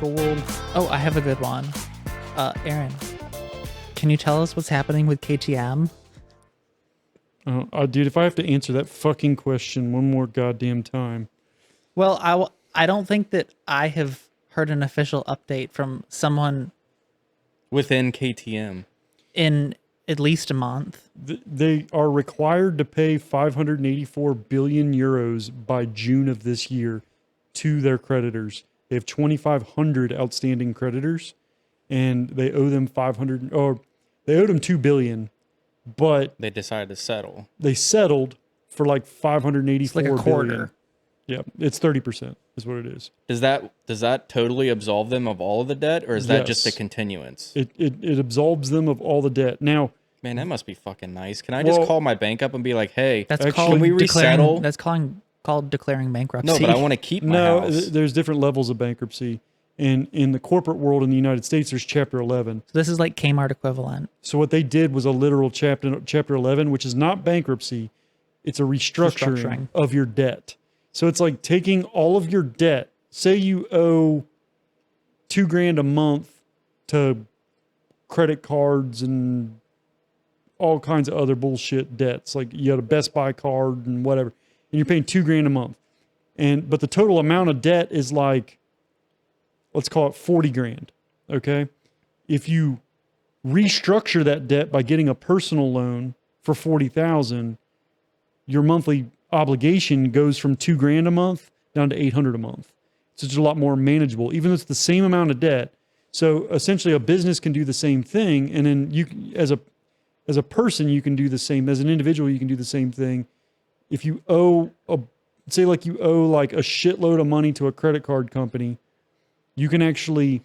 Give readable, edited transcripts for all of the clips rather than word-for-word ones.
like a world. Oh, I have a good one. Aaron, can you tell us what's happening with KTM? Dude, if I have to answer that fucking question one more goddamn time. Well, I don't think that I have heard an official update from someone within KTM in at least a month. They are required to pay 584 billion euros by June of this year to their creditors. They have 2,500 outstanding creditors, and they owe them 500, or they owed them 2 billion, but they decided to settle. They settled for like 584 it's like a quarter. Billion. Yeah, it's 30% is what it is. Does that totally absolve them of all of the debt, or is that just a continuance? It absolves them of all the debt. Now, man, that must be fucking nice. Can I just call my bank up and be like, "Hey, can we resettle?" That's called declaring bankruptcy. No, but I want to keep my house. There's different levels of bankruptcy. And in the corporate world in the United States, there's Chapter 11. So this is like Kmart equivalent. So what they did was a literal Chapter 11, which is not bankruptcy. It's a restructuring of your debt. So it's like taking all of your debt. Say you owe $2,000 a month to credit cards and all kinds of other bullshit debts. Like you had a Best Buy card and whatever, and you're paying $2,000 a month. But the total amount of debt is like, let's call it 40 grand. Okay. If you restructure that debt by getting a personal loan for 40,000, your monthly obligation goes from $2,000 a month down to 800 a month. So it's a lot more manageable, even though it's the same amount of debt. So essentially a business can do the same thing. And then you, as a person, you can do the same. As an individual, you can do the same thing. If you owe say like you owe like a shitload of money to a credit card company, you can actually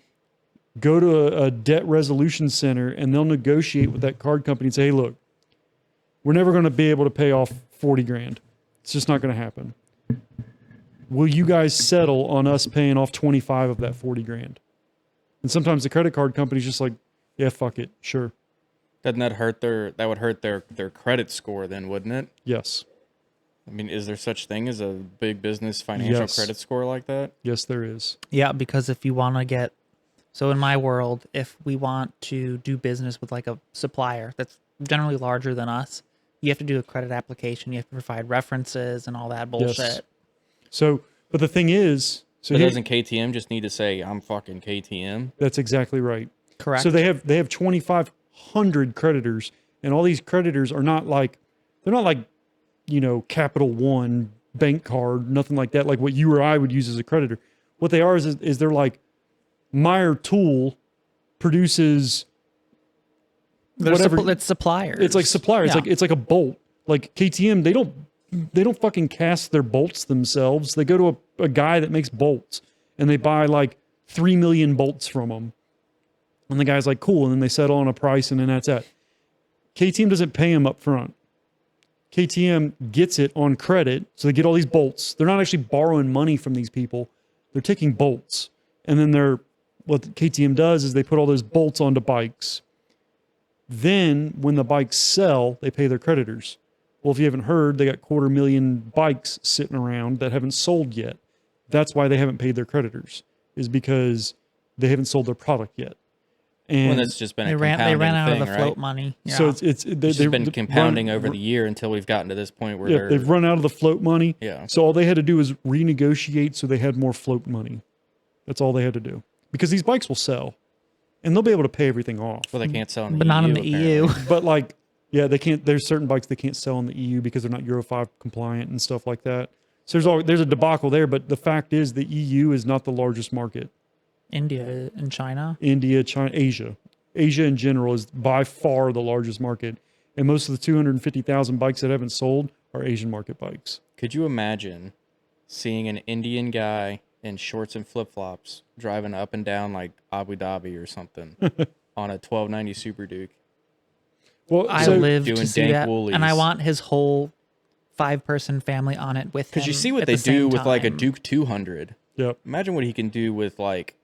go to a debt resolution center and they'll negotiate with that card company and say, hey, look, we're never going to be able to pay off 40 grand. It's just not going to happen. Will you guys settle on us paying off 25 of that 40 grand? And sometimes the credit card company's just like, yeah, fuck it. Sure. Doesn't that hurt that would hurt their credit score then, wouldn't it? Yes. I mean, is there such thing as a big business financial credit score like that? Yes, there is. Yeah, because if you want to get, so in my world, if we want to do business with like a supplier that's generally larger than us, you have to do a credit application. You have to provide references and all that bullshit. Yes. So, but the thing is, so doesn't KTM just need to say, I'm fucking KTM? That's exactly right. Correct. So they have 2,500 creditors, and all these creditors are not like, they're not like, Capital One bank card, nothing like that, like what you or I would use as a creditor. What they are is they're like Meyer Tool produces whatever. It's suppliers. It's like suppliers. Yeah. It's like a bolt. Like KTM, they don't fucking cast their bolts themselves. They go to a guy that makes bolts and they buy like 3 million bolts from them. And the guy's like, cool. And then they settle on a price and then that's it. KTM doesn't pay them up front. KTM gets it on credit. So they get all these bolts. They're not actually borrowing money from these people. They're taking bolts. And then what KTM does is they put all those bolts onto bikes. Then when the bikes sell, they pay their creditors. Well, if you haven't heard, they got 250,000 bikes sitting around that haven't sold yet. That's why they haven't paid their creditors, is because they haven't sold their product yet. And that's just been a compounding thing, they ran out of of the float money. Yeah. So it's been compounding over the year until we've gotten to this point where they've run out of the float money. Yeah. So all they had to do is renegotiate so they had more float money. That's all they had to do. Because these bikes will sell. And they'll be able to pay everything off. Well, they can't sell in the but EU. But not in the EU. But like, yeah, they can't. There's certain bikes they can't sell in the EU because they're not Euro 5 compliant and stuff like that. So there's a debacle there. But the fact is the EU is not the largest market. India and China. India, China, Asia. Asia in general is by far the largest market. And most of the 250,000 bikes that haven't sold are Asian market bikes. Could you imagine seeing an Indian guy in shorts and flip-flops driving up and down like Abu Dhabi or something on a 1290 Super Duke? Well, I live to see that, woolies. and I want his whole 5-person family on it with him. Because you see what they do with like a Duke 200. Yep. Imagine what he can do with like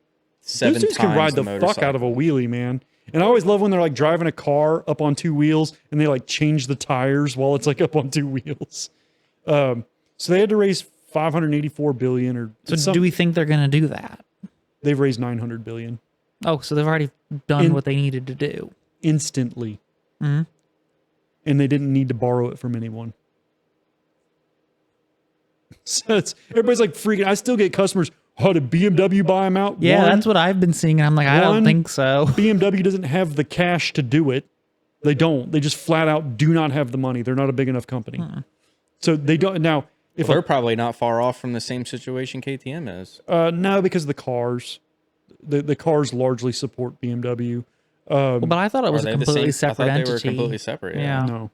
7 times the motorcycle. Those dudes can ride the fuck out of a wheelie, man. And I always love when they're like driving a car up on 2 wheels and they like change the tires while it's like up on 2 wheels. So they had to raise 584 billion or so do we think they're going to do that? They've raised 900 billion Oh, so they've already done what they needed to do. instantly, Mm-hmm. and they didn't need to borrow it from anyone. So everybody's like freaking. I still get customers. Oh, did BMW buy them out? Yeah, that's what I've been seeing, and I'm like, I don't think so. BMW doesn't have the cash to do it. They don't. They just flat out do not have the money. They're not a big enough company. So they don't. Now, if they're probably not far off from the same situation KTM is. No, because of the cars. The cars largely support BMW. Well, but I thought it was a completely separate entity. They were completely separate. Yeah. No,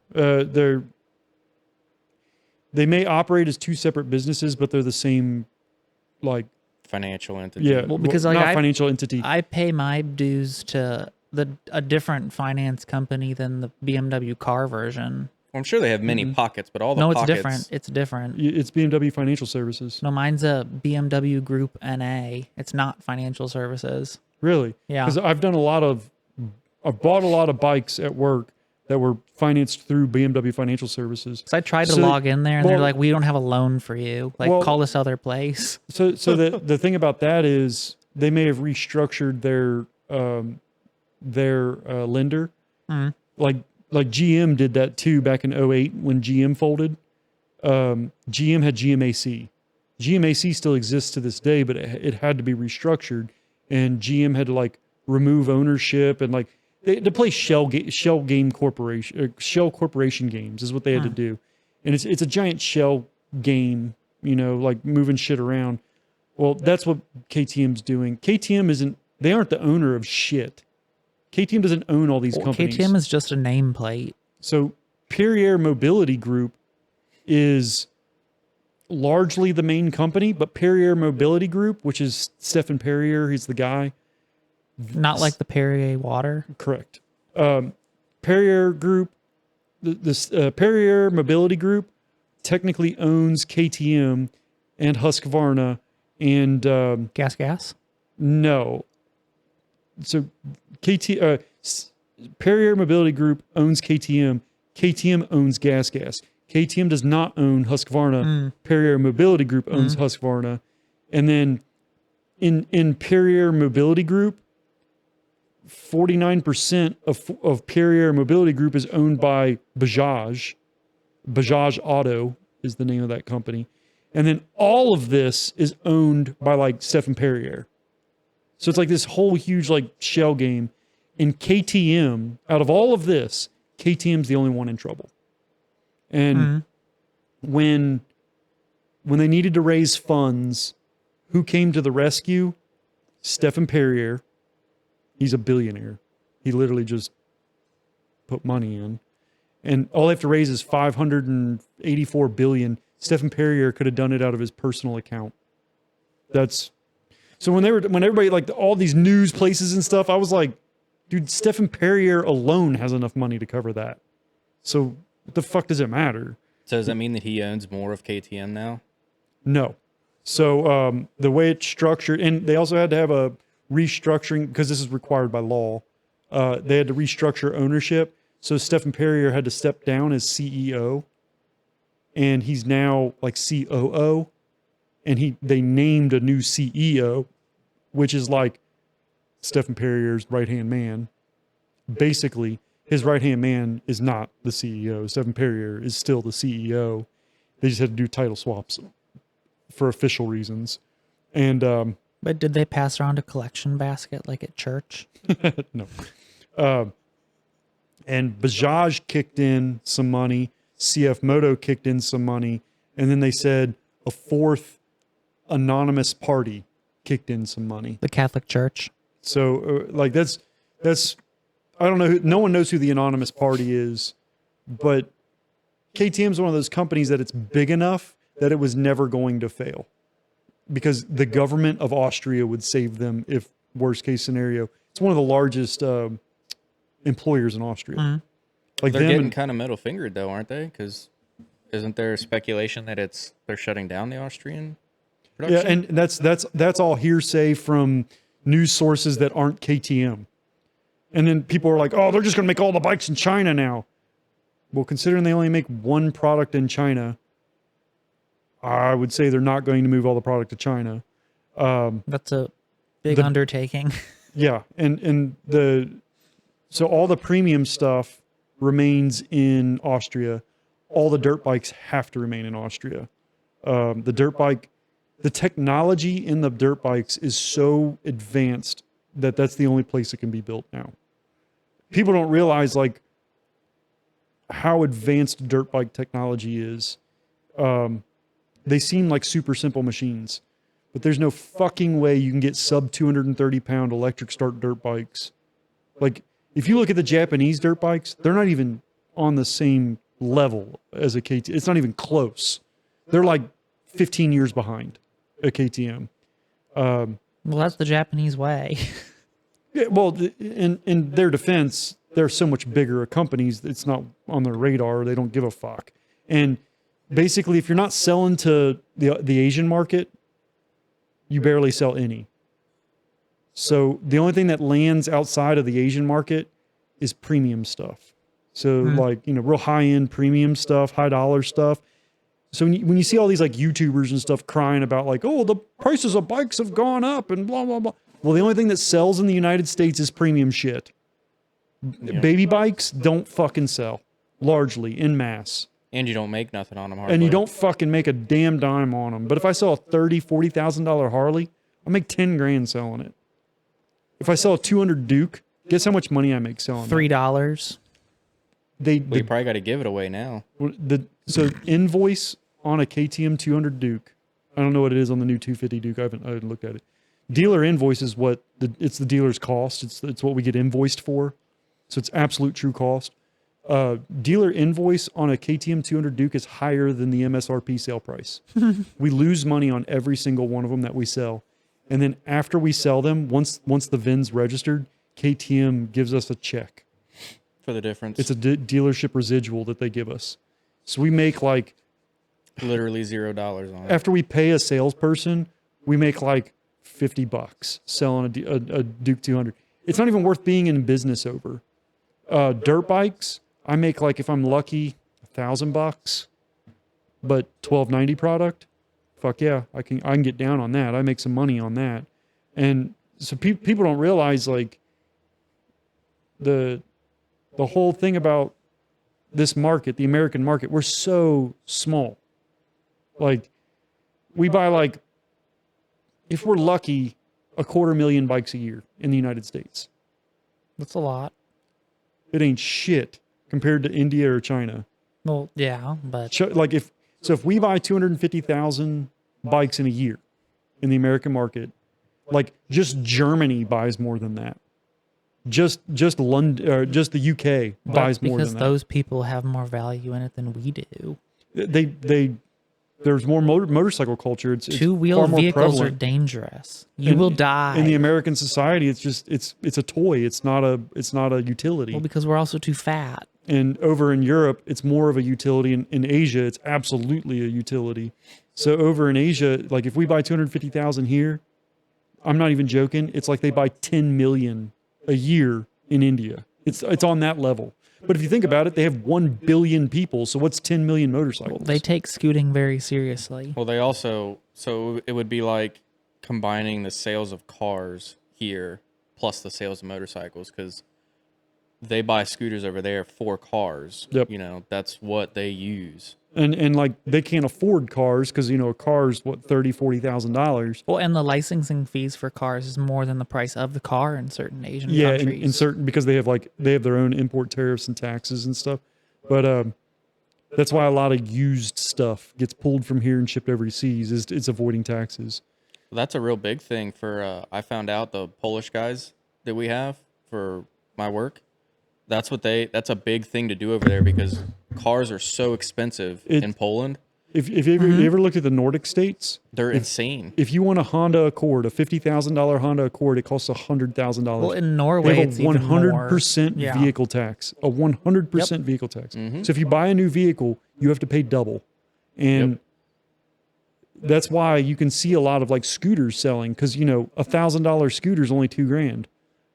they may operate as two separate businesses, but they're the same, like financial entity. Yeah, well, because like not financial entity. I pay my dues to a different finance company than the BMW car version. Well, I'm sure they have many pockets, but all the no, pockets... it's different. It's different. It's BMW Financial Services. No, mine's a BMW Group NA. It's not financial services. Really? Yeah. Because I've bought a lot of bikes at work that were financed through BMW Financial Services. So I tried to log in there, and they're like, "We don't have a loan for you. Like, call this other place." So the thing about that is they may have restructured their lender. Like GM did that too back in 2008 when GM folded. GM had GMAC. GMAC still exists to this day, but it had to be restructured, and GM had to like remove ownership and like to play shell corporation games is what they had to do, and it's a giant shell game, like moving shit around. Well, that's what KTM's doing. They aren't the owner of shit. KTM doesn't own all these companies. KTM is just a nameplate. So Perrier Mobility Group is largely the main company, but Perrier Mobility Group, which is Stephen Perrier, he's the guy. Not like the Perrier water. Correct. Perrier Group, this Perrier Mobility Group technically owns KTM and Husqvarna and... Gas? No. So Perrier Mobility Group owns KTM. KTM owns Gas. KTM does not own Husqvarna. Perrier Mobility Group owns Husqvarna. And then in Perrier Mobility Group, 49% of Perrier Mobility Group is owned by Bajaj. Bajaj Auto is the name of that company. And then all of this is owned by like Stephen Perrier. So it's like this whole huge like shell game. And KTM, out of all of this, KTM's the only one in trouble. And when they needed to raise funds, who came to the rescue? Stephen Perrier. He's a billionaire. He literally just put money in. And all they have to raise is $584 billion. Stephen Perrier could have done it out of his personal account. So when everybody, like all these news places and stuff, I was like, dude, Stephen Perrier alone has enough money to cover that. So what the fuck does it matter? So does that mean that he owns more of KTM now? No. So the way it's structured, and they also had to have a restructuring because this is required by law. They had to restructure ownership. So Stephen Perrier had to step down as CEO, and he's now like COO, and they named a new CEO, which is like Stephen Perrier's right-hand man. Basically, his right-hand man is not the CEO. Stephen Perrier is still the CEO. They just had to do title swaps for official reasons. And but did they pass around a collection basket like at church? No. And Bajaj kicked in some money. CF Moto kicked in some money. And then they said a fourth anonymous party kicked in some money. The Catholic Church. So like that's I don't know. No one knows who the anonymous party is, but KTM is one of those companies that it's big enough that it was never going to fail because the government of Austria would save them if worst case scenario. It's one of the largest employers in Austria. Like they're getting kind of middle fingered though, aren't they? Because isn't there speculation that they're shutting down the Austrian production? Yeah, and that's all hearsay from news sources that aren't KTM. And then people are like, oh, they're just going to make all the bikes in China now. Well, considering they only make one product in China, I would say they're not going to move all the product to China. That's a Big undertaking. Yeah, and so all the premium stuff remains in Austria. All the dirt bikes have to remain in Austria. The technology in the dirt bikes is so advanced that that's the only place it can be built now. People don't realize like how advanced dirt bike technology is. They seem like super simple machines, but there's no fucking way you can get sub 230 pound electric start dirt bikes. Like if you look at the Japanese dirt bikes, they're not even on the same level as a KTM. It's not even close. They're like 15 years behind a KTM. Well, that's the Japanese way. Yeah, well, in their defense, they're so much bigger companies. It's not on their radar. They don't give a fuck. And basically, if you're not selling to the Asian market, you barely sell any. So the only thing that lands outside of the Asian market is premium stuff. So like, real high-end premium stuff, high dollar stuff. So when you see all these like YouTubers and stuff crying about like, oh, the prices of bikes have gone up and blah, blah, blah. Well, the only thing that sells in the United States is premium shit. Yeah. Baby bikes don't fucking sell, largely, in mass. And you don't make nothing on them hardly. And you don't fucking make a damn dime on them. But if I sell a $30,000, $40,000 Harley, I make 10 grand selling it. If I sell a 200 Duke, guess how much money I make selling $3. We probably got to give it away now. So invoice on a KTM 200 Duke. I don't know what it is on the new 250 Duke. I haven't looked at it. Dealer invoice is what it's the dealer's cost. It's what we get invoiced for. So it's absolute true cost. Dealer invoice on a KTM 200 Duke is higher than the MSRP sale price. We lose money on every single one of them that we sell. And then after we sell them, once the VIN's registered, KTM gives us a check. For the difference. It's a dealership residual that they give us. So we make like... literally $0 on it. After we pay a salesperson, we make like $50 selling a Duke 200. It's not even worth being in business over. Dirt bikes, I make like, if I'm lucky, $1,000, but 1290 product, fuck yeah, I can get down on that. I make some money on that. And so people don't realize like the whole thing about this market, the American market, we're so small. Like we buy like, if we're lucky, 250,000 bikes a year in the United States. That's a lot. It ain't shit compared to India or China. Well, yeah, but Like if we buy 250,000 bikes in a year in the American market, like just Germany buys more than that. Just London, or just the UK buys more than that. Because those people have more value in it than we do. There's more motorcycle culture. It's two-wheel vehicles prevalent. are dangerous. You will die. In the American society, it's a toy. It's not a utility. Well, because we're also too fat. And over in Europe, it's more of a utility. In Asia, it's absolutely a utility. So over in Asia, like if we buy 250,000 here, I'm not even joking. It's like they buy 10 million a year in India. It's on that level. But if you think about it, they have 1 billion people. So what's 10 million motorcycles? Well, they take scooting very seriously. Well, they also, so it would be like combining the sales of cars here plus the sales of motorcycles, because they buy scooters over there for cars. Yep. That's what they use. And like they can't afford cars because a car's what $30,000-$40,000. Well, and the licensing fees for cars is more than the price of the car in certain Asian countries. Yeah, in certain, because they have their own import tariffs and taxes and stuff. But that's why a lot of used stuff gets pulled from here and shipped overseas. It's avoiding taxes. Well, that's a real big thing for. I found out the Polish guys that we have for my work. That's a big thing to do over there because cars are so expensive in Poland. If you ever looked at the Nordic states, they're insane. If you want a Honda Accord, a $50,000 Honda Accord, it costs $100,000. Well, in Norway, it's even 100% vehicle tax, a 100% vehicle tax. Mm-hmm. So if you buy a new vehicle, you have to pay double, and that's why you can see a lot of like scooters selling because $1,000 scooter is only $2,000.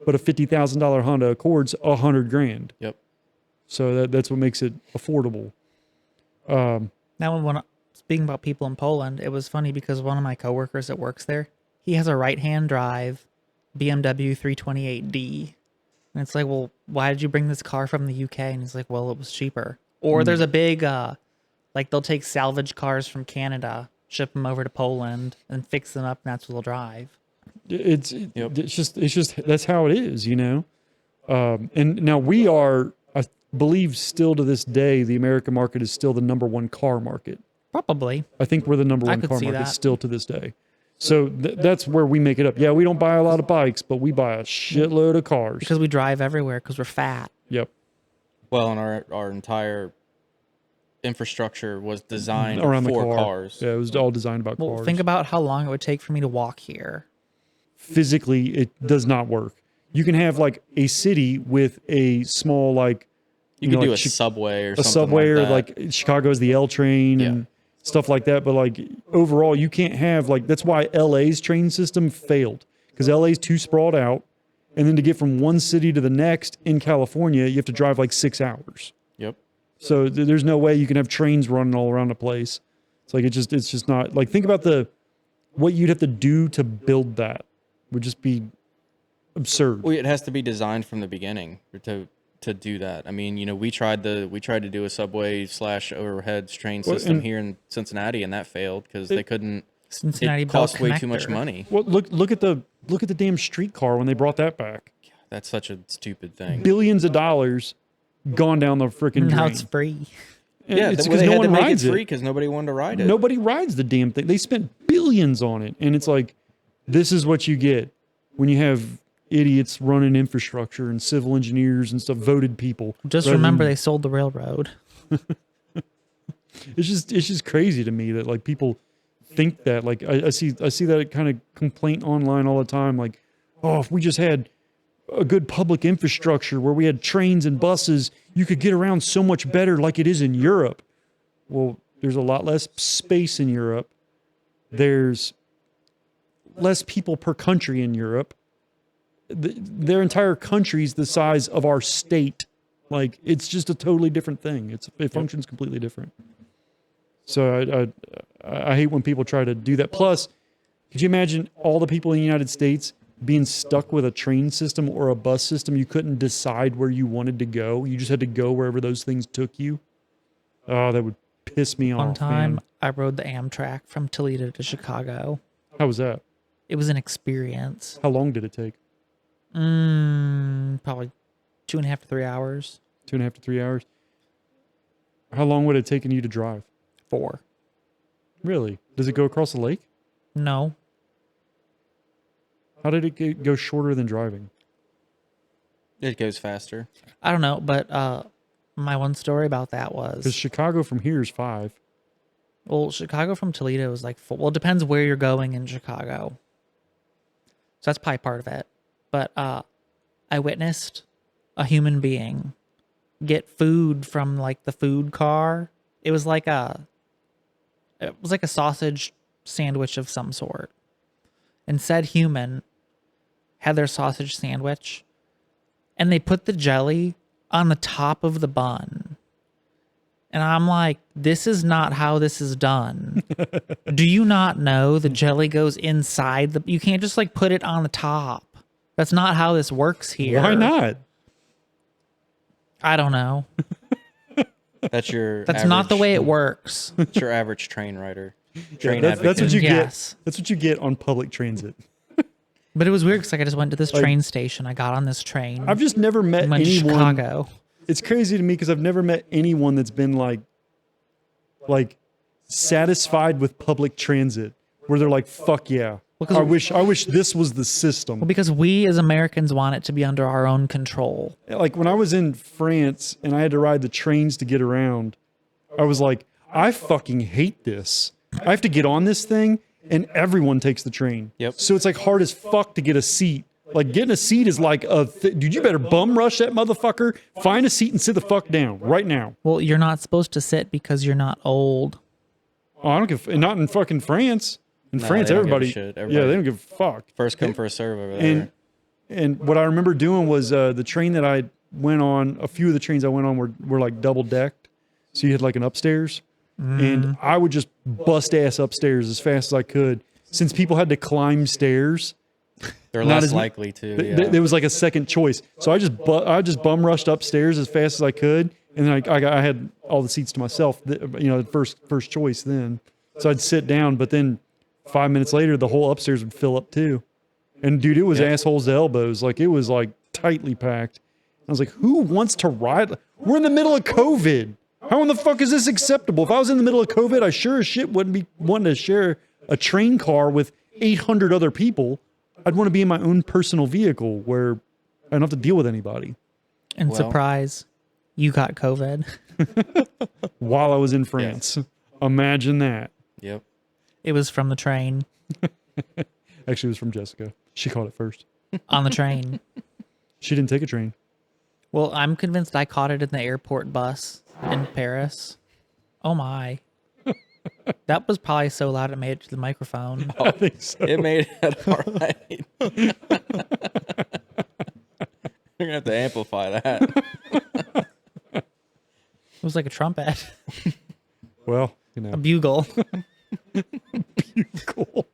But a $50,000 Honda Accord's $100,000. Yep. So that's what makes it affordable. Now, when speaking about people in Poland, it was funny because one of my coworkers that works there, he has a right-hand drive BMW 328D. And it's like, well, why did you bring this car from the UK? And he's like, well, it was cheaper. Or there's a big, like they'll take salvage cars from Canada, ship them over to Poland, and fix them up, and that's what they'll drive. It's just that's how it is, you know. And now we are, I believe, still to this day, the American market is still the number one car market. Probably. I think we're the number one car market still to this day. So that's where we make it up. Yeah, we don't buy a lot of bikes, but we buy a shitload of cars. Because we drive everywhere because we're fat. Yep. Well, and our entire infrastructure was designed Around for the car. cars. Yeah, it was all designed about Well, cars. think about how long it would take for me to walk here. Physically, it does not work. You can have like a city with a small like You could know, do like a subway or a something subway, or like that. like Chicago's the L train and stuff like that. But like overall, you can't have like, that's why LA's train system failed, because LA's too sprawled out. And then to get from one city to the next in California, you have to drive like 6 hours. Yep. So there's no way you can have trains running all around the place. It's like, it's just not like, think about what you'd have to do to build that would just be absurd. Well, it has to be designed from the beginning to do that. I mean, you know, we tried to do a subway / overhead train system here in Cincinnati, and that failed because they couldn't. Cincinnati It cost Bell way too much Connector. money. Well, look at the damn streetcar when they brought that back. That's such a stupid thing. Billions of dollars gone down the freaking Now drain. it's free. Yeah, it's they because had no to one make rides it it. free because nobody wanted to ride it. Nobody rides the damn thing. They spent billions on it, and it's like, this is what you get when you have idiots running infrastructure and civil engineers and stuff, voted people. Just rather remember than- they sold the railroad. it's just crazy to me that like people think that. Like I see that kind of complaint online all the time. Like, oh, if we just had a good public infrastructure where we had trains and buses, you could get around so much better like it is in Europe. Well, there's a lot less space in Europe. There's less people per country in Europe. Their entire country's the size of our state. Like, it's just a totally different thing. It functions completely different. So I hate when people try to do that. Plus, could you imagine all the people in the United States being stuck with a train system or a bus system? You couldn't decide where you wanted to go. You just had to go wherever those things took you. Oh, that would piss me off. One time, man. I rode the Amtrak from Toledo to Chicago. How was that? It was an experience. How long did it take? Probably 2.5 to 3 hours. 2.5 to 3 hours. How long would it have taken you to drive? 4. Really? Does it go across the lake? No. How did it go shorter than driving? It goes faster. I don't know, but my one story about that Because was, Chicago from here is 5. well, Chicago from Toledo is like 4. Well, it depends where you're going in Chicago. So that's probably part of it. But I witnessed a human being get food from like the food car. It was like a sausage sandwich of some sort. And said human had their sausage sandwich, and they put the jelly on the top of the bun. And I'm like, this is not how this is done. Do you not know the jelly goes inside you can't just like put it on the top. That's not how this works here. Why not? I don't know. That's your. That's not the way it works. It's your average train rider. Train That's what advocate. you Yes. get. That's what you get on public transit. But it was weird because like I just went to this train station. I got on this train. I've just never met went to anyone. Chicago. It's crazy to me because I've never met anyone that's been like satisfied with public transit, where they're like, "Fuck yeah, I wish this was the system." Well, because we as Americans want it to be under our own control. Like when I was in France and I had to ride the trains to get around, I was like, I fucking hate this. I have to get on this thing, and everyone takes the train. Yep. So it's like hard as fuck to get a seat. Like getting a seat is like dude, you better bum rush that motherfucker. Find a seat and sit the fuck down right now. Well, you're not supposed to sit because you're not old. Oh, I don't give. And not in fucking France. In No, France, they don't give a everybody. shit. Yeah, Everybody- they don't give a fuck. First come, first serve over there. And what I remember doing was the train that I went on. A few of the trains I went on were like double decked, so you had like an upstairs, and I would just bust ass upstairs as fast as I could. Since people had to climb stairs, They're Not less as likely to. There was like a second choice. So I just bum rushed upstairs as fast as I could, and then I had all the seats to myself. First choice then. So I'd sit down, but then 5 minutes later, the whole upstairs would fill up too. And dude, it was assholes to elbows. Like it was like tightly packed. I was like, who wants to ride? We're in the middle of COVID. How in the fuck is this acceptable? If I was in the middle of COVID, I sure as shit wouldn't be wanting to share a train car with 800 other people. I'd want to be in my own personal vehicle where I don't have to deal with anybody. And surprise, you got COVID. While I was in France. Yes. Imagine that. Yep. It was from the train. Actually, it was from Jessica. She caught it first. On the train. She didn't take a train. Well, I'm convinced I caught it in the airport bus in Paris. Oh my. That was probably so loud it made it to the microphone. I think so. It made it all right. You're going to have to amplify that. It was like a trumpet. Well, you know. A bugle. Bugle.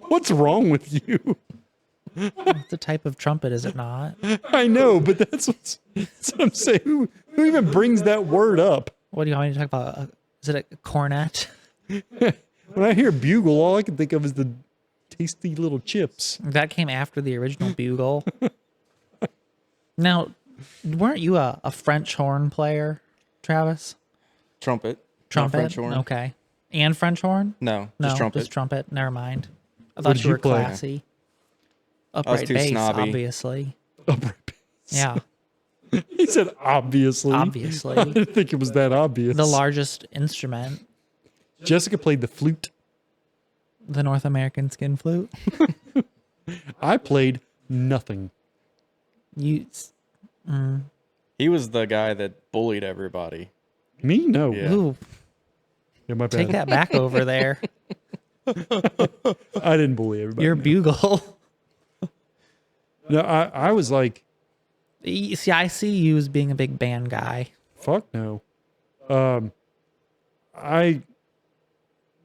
What's wrong with you? It's a type of trumpet, is it not? I know, but that's what I'm saying. Who even brings that word up? What do you want me to talk about? Is it a cornet? When I hear bugle, all I can think of is the tasty little chips. That came after the original bugle. Now, weren't you a French horn player, Travis? Trumpet. Trumpet? French horn. Okay. And French horn? No, No, just trumpet. Just trumpet. Never mind. I thought you were play? classy. Upright too bass, snobby. obviously. Upright bass. Yeah, He said obviously. obviously. I didn't think it was that obvious. The largest instrument, Jessica played the flute. the North American skin flute. I played nothing. You, He was the guy that bullied everybody. Me? No. Yeah. ooh, Yeah, my bad. take that back over there. I didn't bully everybody. Your no. bugle. No, I was like, See, I see you as being a big band guy. fuck no. I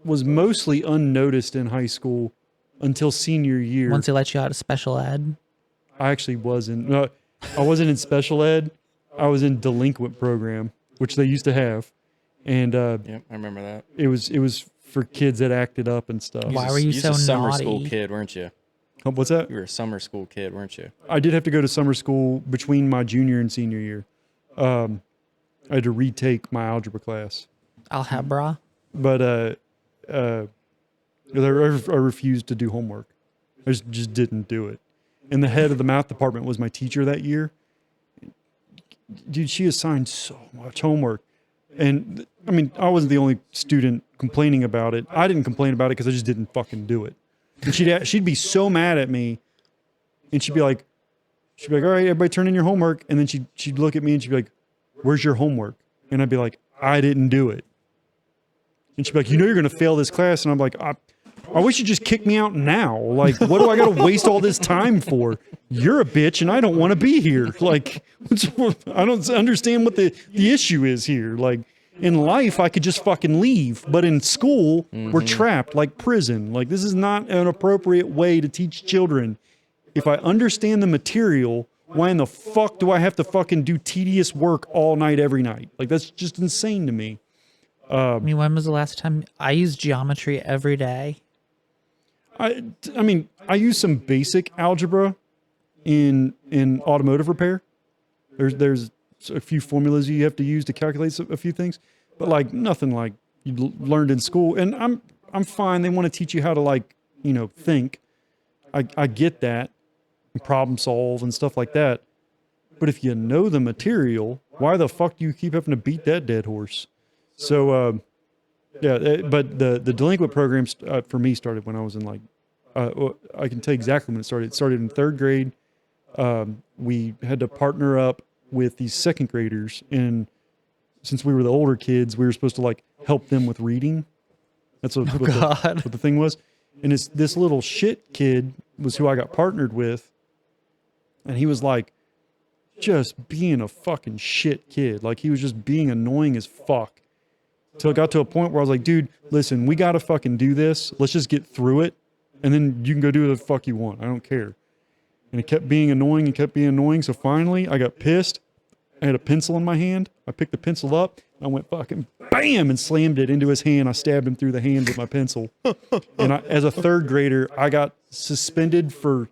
was mostly unnoticed in high school until senior year. Once they let you out of special ed. I actually wasn't. No, I wasn't in special ed. I was in delinquent program, which they used to have, and Yep, I remember that. it was for kids that acted up and stuff. Why were you was so a summer naughty? school kid, weren't you? Oh, what's that? You were a summer school kid, weren't you? I did have to go to summer school between my junior and senior year. I had to retake my algebra class, Algebra. but I refused to do homework. I just didn't do it. And the head of the math department was my teacher that year. Dude, she assigned so much homework. And I mean, I wasn't the only student complaining about it. I didn't complain about it because I just didn't fucking do it. And she'd be so mad at me, and she'd be like, all right, everybody turn in your homework. And then she'd look at me and she'd be like, where's your homework? And I'd be like, I didn't do it. And she'd be like, you know you're going to fail this class. And I'm like, I wish you'd just kick me out now. Like, what do I got to waste all this time for? You're a bitch and I don't want to be here. Like, I don't understand what the issue is here. Like, in life, I could just fucking leave. But in school, we're trapped like prison. Like, this is not an appropriate way to teach children. If I understand the material, why in the fuck do I have to fucking do tedious work all night, every night? Like, that's just insane to me. I mean, when was the last time I used geometry every day? I mean, I use some basic algebra in automotive repair. There's a few formulas you have to use to calculate a few things, but like nothing like you learned in school. And I'm fine. They want to teach you how to, like, you know, think. I get that, and problem solve and stuff like that. But if you know the material, why the fuck do you keep having to beat that dead horse? So, but the delinquent program for me started when I was in like, I can tell you exactly when it started. It started in third grade. We had to partner up with these second graders, and since we were the older kids, we were supposed to like help them with reading. That's what the thing was. And it's this little shit kid was who I got partnered with, and he was like just being a fucking shit kid. Like, he was just being annoying as fuck. So it got to a point where I was like, dude, listen, we got to fucking do this. Let's just get through it. And then you can go do whatever the fuck you want. I don't care. And it kept being annoying and kept being annoying. So finally, I got pissed. I had a pencil in my hand. I picked the pencil up. I went fucking bam and slammed it into his hand. I stabbed him through the hand with my pencil. And as a third grader, I got suspended for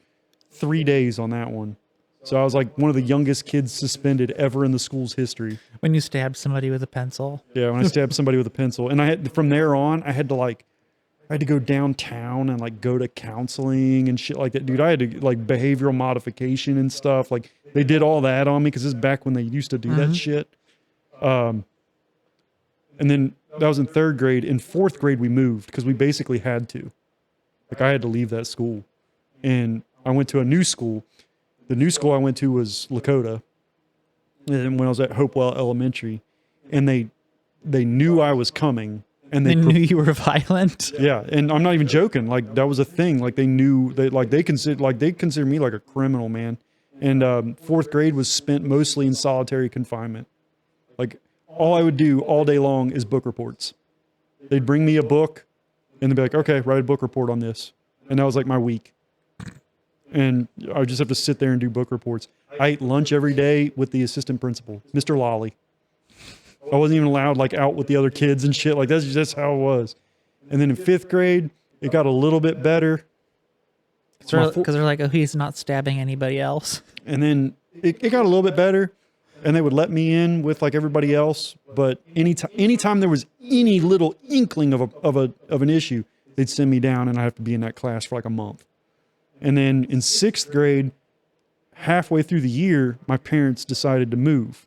3 days on that one. So I was like one of the youngest kids suspended ever in the school's history. When you stabbed somebody with a pencil. Yeah, when I stabbed somebody with a pencil. And I had, from there on, I had to go downtown and like go to counseling and shit like that. Dude, I had to like behavioral modification and stuff. Like they did all that on me because this is back when they used to do that shit. And then that was in third grade. In fourth grade, we moved because we basically had to. Like I had to leave that school. And I went to a new school. The new school I went to was Lakota. And when I was at Hopewell Elementary, and they knew I was coming. And They knew you were violent. yeah, and I'm not even joking. Like that was a thing. Like they knew they consider me like a criminal, man. And fourth grade was spent mostly in solitary confinement. Like all I would do all day long is book reports. They'd bring me a book, and they'd be like, "Okay, write a book report on this," and that was like my week. And I would just have to sit there and do book reports. I ate lunch every day with the assistant principal, Mr. Lolly. I wasn't even allowed like out with the other kids and shit. Like that's just how it was. And then in fifth grade, it got a little bit better. Because they're like, oh, he's not stabbing anybody else. And then it got a little bit better, and they would let me in with like everybody else. But anytime there was any little inkling of an issue, they'd send me down, and I have to be in that class for like a month. And then in sixth grade, halfway through the year, my parents decided to move.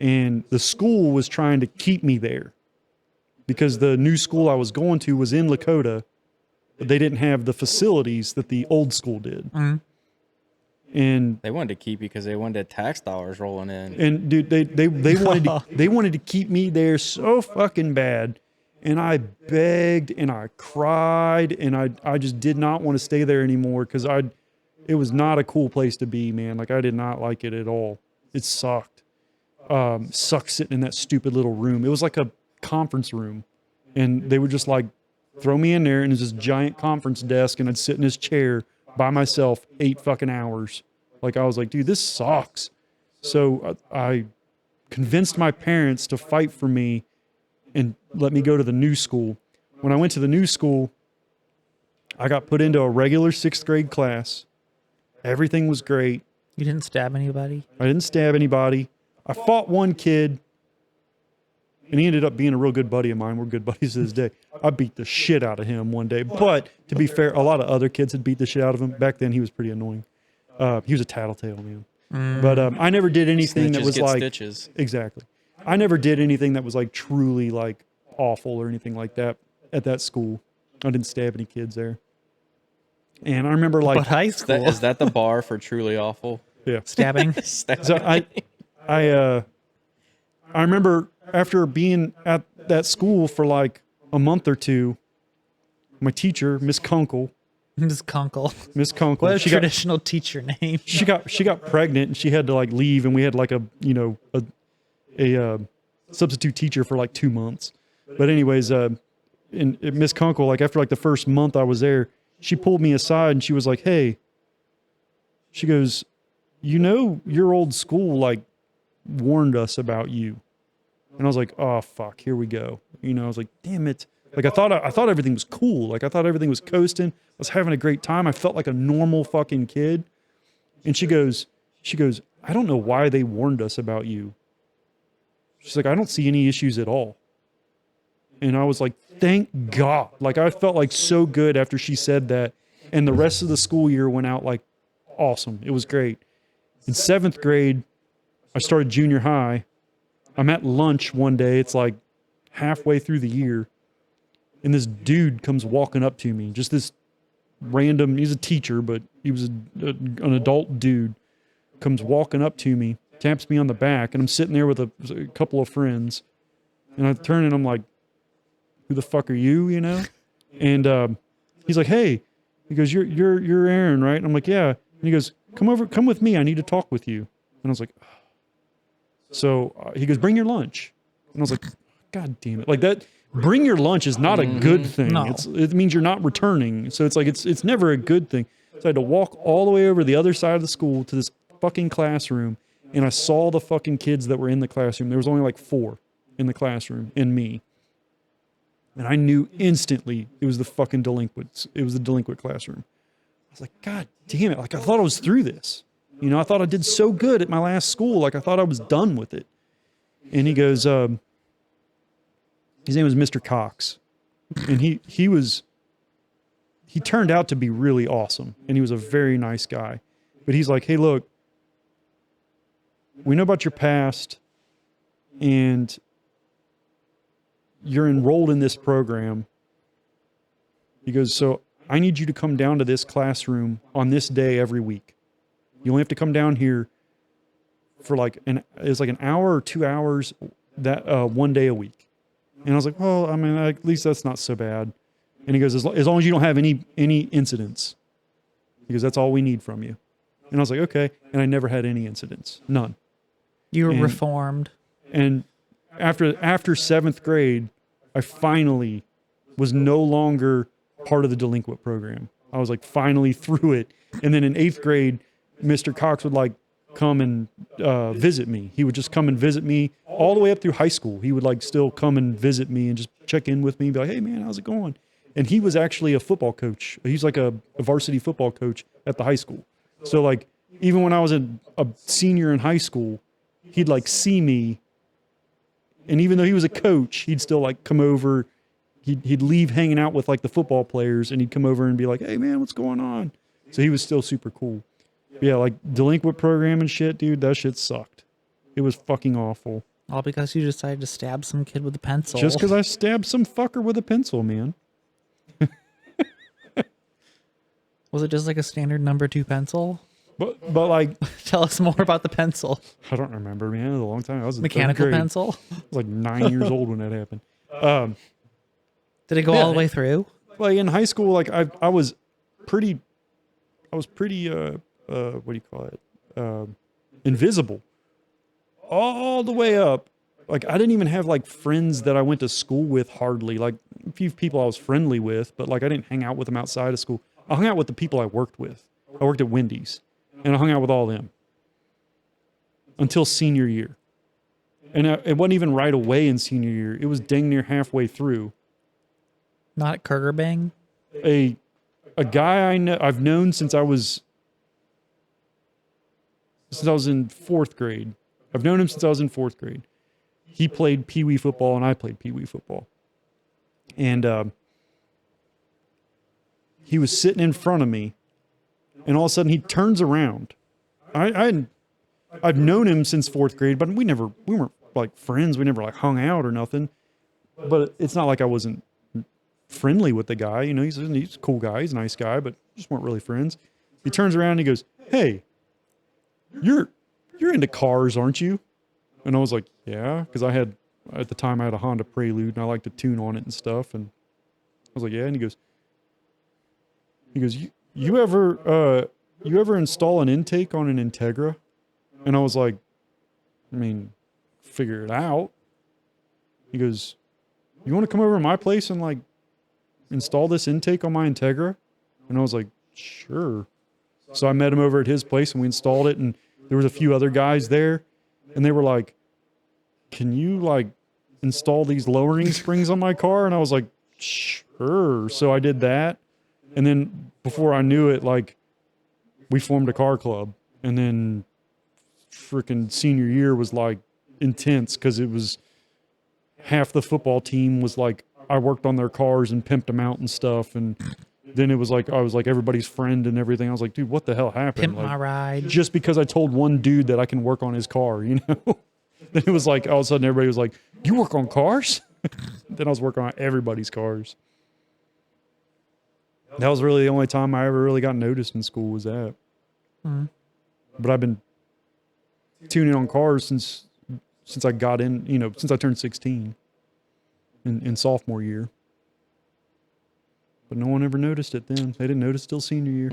And the school was trying to keep me there because the new school I was going to was in Lakota, but they didn't have the facilities that the old school did. Mm-hmm. And they wanted to keep you because they wanted tax dollars rolling in. And dude, they wanted to keep me there so fucking bad. And I begged and I cried and I just did not want to stay there anymore because it was not a cool place to be, man. Like I did not like it at all. It sucked. Sucked sitting in that stupid little room. It was like a conference room, and they would just like throw me in there, and there's this giant conference desk, and I'd sit in this chair by myself 8 fucking hours. Like I was like, dude, this sucks. So I convinced my parents to fight for me and let me go to the new school. When I went to the new school, I got put into a regular 6th grade class. Everything was great. You didn't stab anybody? I didn't stab anybody. I fought one kid, and he ended up being a real good buddy of mine. We're good buddies to this day. I beat the shit out of him one day. But to be fair, a lot of other kids had beat the shit out of him. Back then, he was pretty annoying. He was a tattletale, man. But I never did anything that was like... stitches. Exactly. I never did anything that was like truly like awful or anything like that at that school. I didn't stab any kids there. And I remember like... But high school. Is that the bar for truly awful? Yeah. Stabbing? So I remember after being at that school for like a month or two, my teacher, Miss Kunkel. Miss Kunkel. What a traditional teacher name. She got pregnant and she had to like leave, and we had like a substitute teacher for like 2 months. But anyways, Miss Kunkel, like after like the first month I was there, she pulled me aside and she was like, "Hey," she goes, "your old school like warned us about you." And I was like, "Oh fuck, here we go." I was like, "Damn it." Like I thought everything was cool. Like I thought everything was coasting. I was having a great time. I felt like a normal fucking kid. And she goes, "I don't know why they warned us about you." She's like, "I don't see any issues at all." And I was like, thank God. Like I felt like so good after she said that. And the rest of the school year went out like awesome. It was great. In 7th grade, I started junior high. I'm at lunch one day. It's like halfway through the year. And this dude comes walking up to me. Just this random, he's a teacher, but he was an adult dude. Comes walking up to me, taps me on the back, and I'm sitting there with a couple of friends. And I turn and I'm like, "Who the fuck are you?" And he's like, "Hey," he goes, "You're Aaron, right?" And I'm like, "Yeah." And he goes, come with me. I need to talk with you." And I was like, oh. So he goes, "Bring your lunch." And I was like, God damn it. Like that, bring your lunch is not a good thing. No. It means you're not returning. So it's like, it's never a good thing. So I had to walk all the way over to the other side of the school to this fucking classroom, and I saw the fucking kids that were in the classroom. There was only like 4 in the classroom and me. And I knew instantly it was the fucking delinquents. It was the delinquent classroom. I was like, God damn it. Like, I thought I was through this. You know, I thought I did so good at my last school. Like, I thought I was done with it. And he goes, his name was Mr. Cox. And he turned out to be really awesome. And he was a very nice guy. But he's like, hey, look, we know about your past, and you're enrolled in this program. He goes, so I need you to come down to this classroom on this day every week. You only have to come down here for like it's like an hour or 2 hours that one day a week. And I was like, well, I mean, at least that's not so bad. And he goes, as long as you don't have any incidents. He goes, that's all we need from you. And I was like, okay. And I never had any incidents. None. You were reformed. And after 7th grade, I finally was no longer part of the delinquent program. I was like finally through it. And then in 8th grade, Mr. Cox would like come and visit me. He would just come and visit me all the way up through high school. He would like still come and visit me and just check in with me and be like, hey man, how's it going? And he was actually a football coach. He's like a varsity football coach at the high school. So like even when I was a senior in high school, he'd like see me. And even though he was a coach, he'd still like come over. He'd leave hanging out with like the football players, and he'd come over and be like, hey man, what's going on? So he was still super cool. Yeah, like delinquent program and shit, dude, that shit sucked. It was fucking awful. All because you decided to stab some kid with a pencil. Just because I stabbed some fucker with a pencil, man. Was it just like a standard number 2 pencil? But like, Tell us more about the pencil. I don't remember, man. It was a long time. I was in Mechanical 3rd grade. pencil? I was like 9 years old when that happened. Did it go all the way through? Like in high school, like I was pretty what do you call it? Invisible. All the way up. Like I didn't even have like friends that I went to school with hardly. Like a few people I was friendly with, but like I didn't hang out with them outside of school. I hung out with the people I worked with. I worked at Wendy's, and I hung out with all them until senior year. And it wasn't even right away in senior year. It was dang near halfway through. Not at Kurgerbang? A guy I've known since I was in 4th grade. I've known him since I was in 4th grade. He played Pee Wee football and I played Pee Wee football. And he was sitting in front of me, and all of a sudden he turns around. I've known him since 4th grade, but we weren't like friends. We never like hung out or nothing. But it's not like I wasn't friendly with the guy. You know, he's a cool guy. He's a nice guy, but just weren't really friends. He turns around and he goes, hey, you're into cars, aren't you? And I was like, yeah, because at the time I had a Honda Prelude and I liked to tune on it and stuff. And I was like, yeah. And he goes, you ever install an intake on an Integra? And I was like, I mean, figure it out. He goes, you want to come over to my place and like install this intake on my Integra? And I was like, sure. So I met him over at his place and we installed it, and there was a few other guys there, and they were like, can you like install these lowering springs on my car? And I was like, sure. So I did that. And then before I knew it, like we formed a car club, and then freaking senior year was like intense because it was half the football team was like, I worked on their cars and pimped them out and stuff. And then it was like, I was like everybody's friend and everything. I was like, dude, what the hell happened? Pimp like, my ride. Just because I told one dude that I can work on his car, you know? Then it was like, all of a sudden everybody was like, you work on cars? Then I was working on everybody's cars. That was really the only time I ever really got noticed in school was that. Mm-hmm. But I've been tuning on cars since I got in, you know, since I turned 16 in sophomore year. But no one ever noticed it then. They didn't notice till senior year.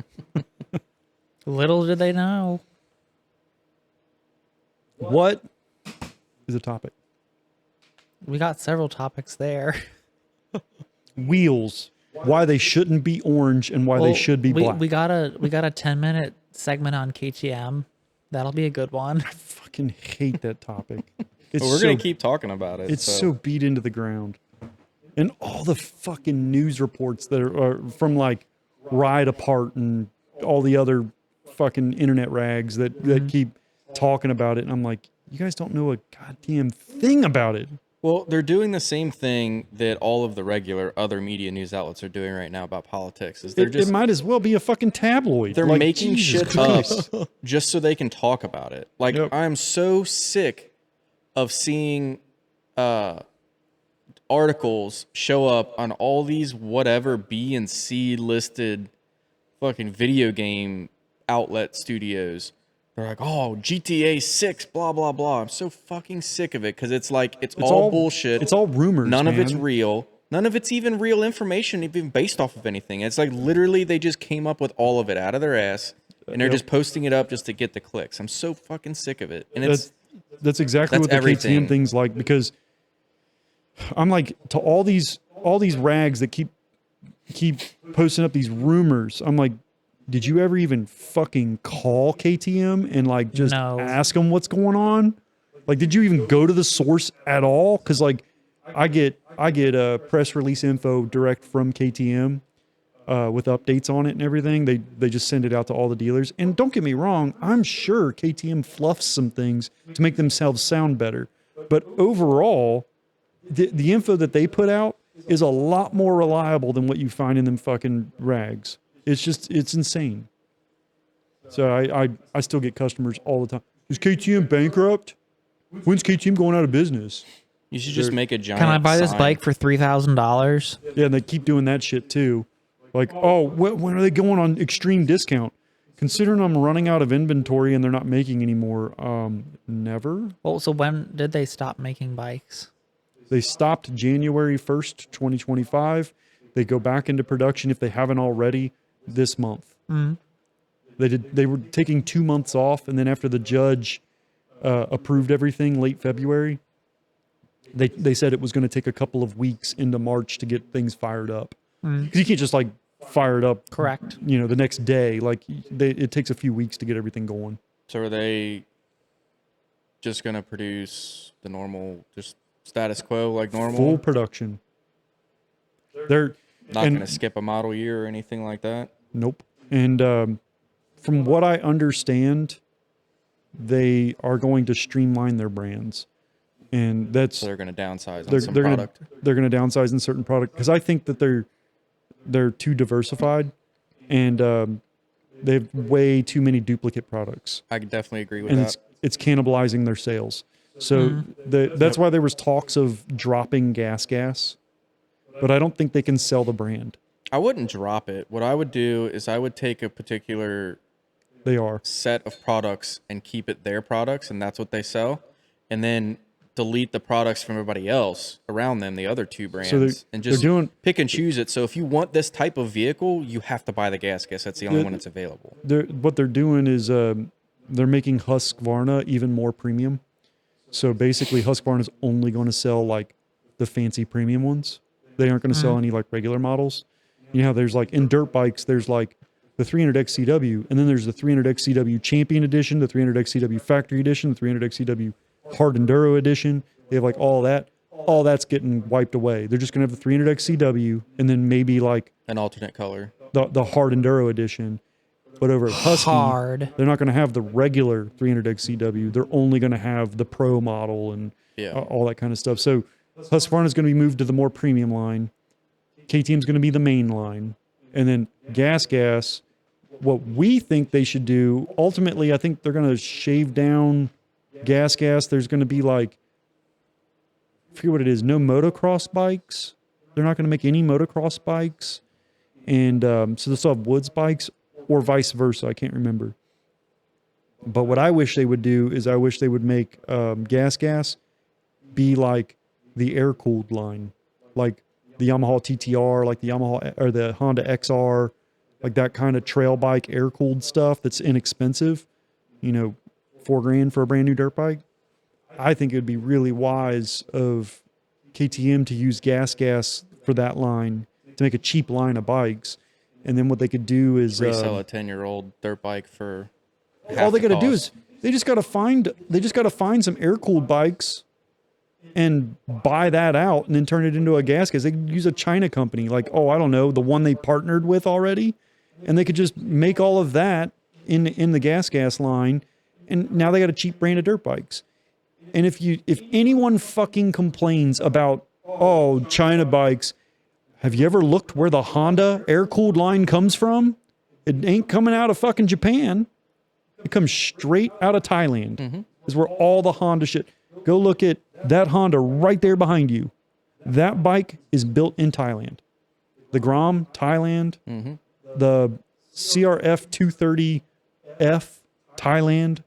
Little did they know. What is a topic? We got several topics there. Wheels. why they shouldn't be orange and why they should be black. We got a 10-minute segment on KTM. That'll be a good one. I fucking hate that topic. It's But we're gonna keep talking about it. It's so beat into the ground. And all the fucking news reports that are from like Ride Apart and all the other fucking internet rags that keep talking about it. And I'm like, you guys don't know a goddamn thing about it. Well, they're doing the same thing that all of the regular other media news outlets are doing right now about politics. Is It might as well be a fucking tabloid. They're like, making Jesus shit Christ. up just so they can talk about it. Like, Yep. I'm so sick of seeing articles show up on all these whatever B and C listed fucking video game outlet studios. They're like, oh, GTA 6, blah, blah, blah. I'm so fucking sick of it because it's like, it's all bullshit. It's all rumors, None of man. it's real. None of it's even real information, even based off of anything. It's like literally they just came up with all of it out of their ass and they're just posting it up just to get the clicks. I'm so fucking sick of it. And That's exactly what the everything. KTM thing's like, because I'm like, to all these rags that keep posting up these rumors, I'm like, did you ever even fucking call KTM and like just ask them what's going on? Like, did you even go to the source at all? Because like, I get a press release info direct from KTM with updates on it and everything. They just send it out to all the dealers. And don't get me wrong, I'm sure KTM fluffs some things to make themselves sound better. But overall, the info that they put out is a lot more reliable than what you find in them fucking rags. It's insane. So I still get customers all the time. Is KTM bankrupt? When's KTM going out of business? You should just make a giant Can I buy this sign. bike for $3,000? Yeah, and they keep doing that shit too. Like, oh, when are they going on extreme discount? Considering I'm running out of inventory and they're not making anymore, never. Well, so when did they stop making bikes? They stopped January 1st, 2025. They go back into production if they haven't already this month. Mm-hmm. They were taking 2 months off, and then after the judge approved everything late February, they said it was going to take a couple of weeks into March to get things fired up. Because you can't just like fire it up, Correct. you know, the next day. Like it takes a few weeks to get everything going. So are they just going to produce the normal, just status quo like normal? Full production. They're Not going to skip a model year or anything like that? Nope. And from what I understand, they are going to streamline their brands. And that's... So they're going to downsize on some product? They're going to downsize in certain product. Because I think that they're too diversified. And they have way too many duplicate products. I could definitely agree with And that. it's cannibalizing their sales. So that's why there was talks of dropping gas. But I don't think they can sell the brand. I wouldn't drop it. What I would do is I would take a particular set of products and keep it their products, and that's what they sell, and then delete the products from everybody else around them, the other two brands, and just pick and choose it. So if you want this type of vehicle, you have to buy the gas. That's the only one that's available. What they're doing is they're making Husqvarna even more premium. So basically, Husqvarna is only going to sell like the fancy premium ones. They aren't going to sell any like regular models. You know, there's like in dirt bikes, there's like the 300XCW, and then there's the 300XCW Champion Edition, the 300XCW Factory Edition, the 300XCW Hard Enduro Edition. They have like all that. All that's getting wiped away. They're just going to have the 300XCW and then maybe like an alternate color, the Hard Enduro Edition. But over at Husky, they're not going to have the regular 300XCW. They're only going to have the Pro model and all that kind of stuff. So Husqvarna is going to be moved to the more premium line. KTM is going to be the main line. And then Gas, what we think they should do, ultimately, I think they're going to shave down Gas. There's going to be like, I forget what it is, no motocross bikes. They're not going to make any motocross bikes. And so they'll still have woods bikes or vice versa. I can't remember. But what I wish they would do is I wish they would make Gas be like the air-cooled line, like the Yamaha TTR, like the Yamaha or the Honda XR, like that kind of trail bike air-cooled stuff that's inexpensive, you know, $4,000 for a brand new dirt bike. I think it would be really wise of KTM to use Gas for that line to make a cheap line of bikes. And then what they could do is Resell a 10-year-old dirt bike for half all they the got to do cost. is they just got to find some air cooled bikes and buy that out and then turn it into a gas gas. They could use a China company like, oh, I don't know, the one they partnered with already, and they could just make all of that in the gas line, and now they got a cheap brand of dirt bikes. And if anyone fucking complains about, oh, China bikes, have you ever looked where the Honda air-cooled line comes from? It ain't coming out of fucking Japan. It comes straight out of Thailand. Is where all the Honda shit. Go look at that Honda right there behind you. That bike is built in Thailand. The Grom, Thailand. The CRF 230F, Thailand.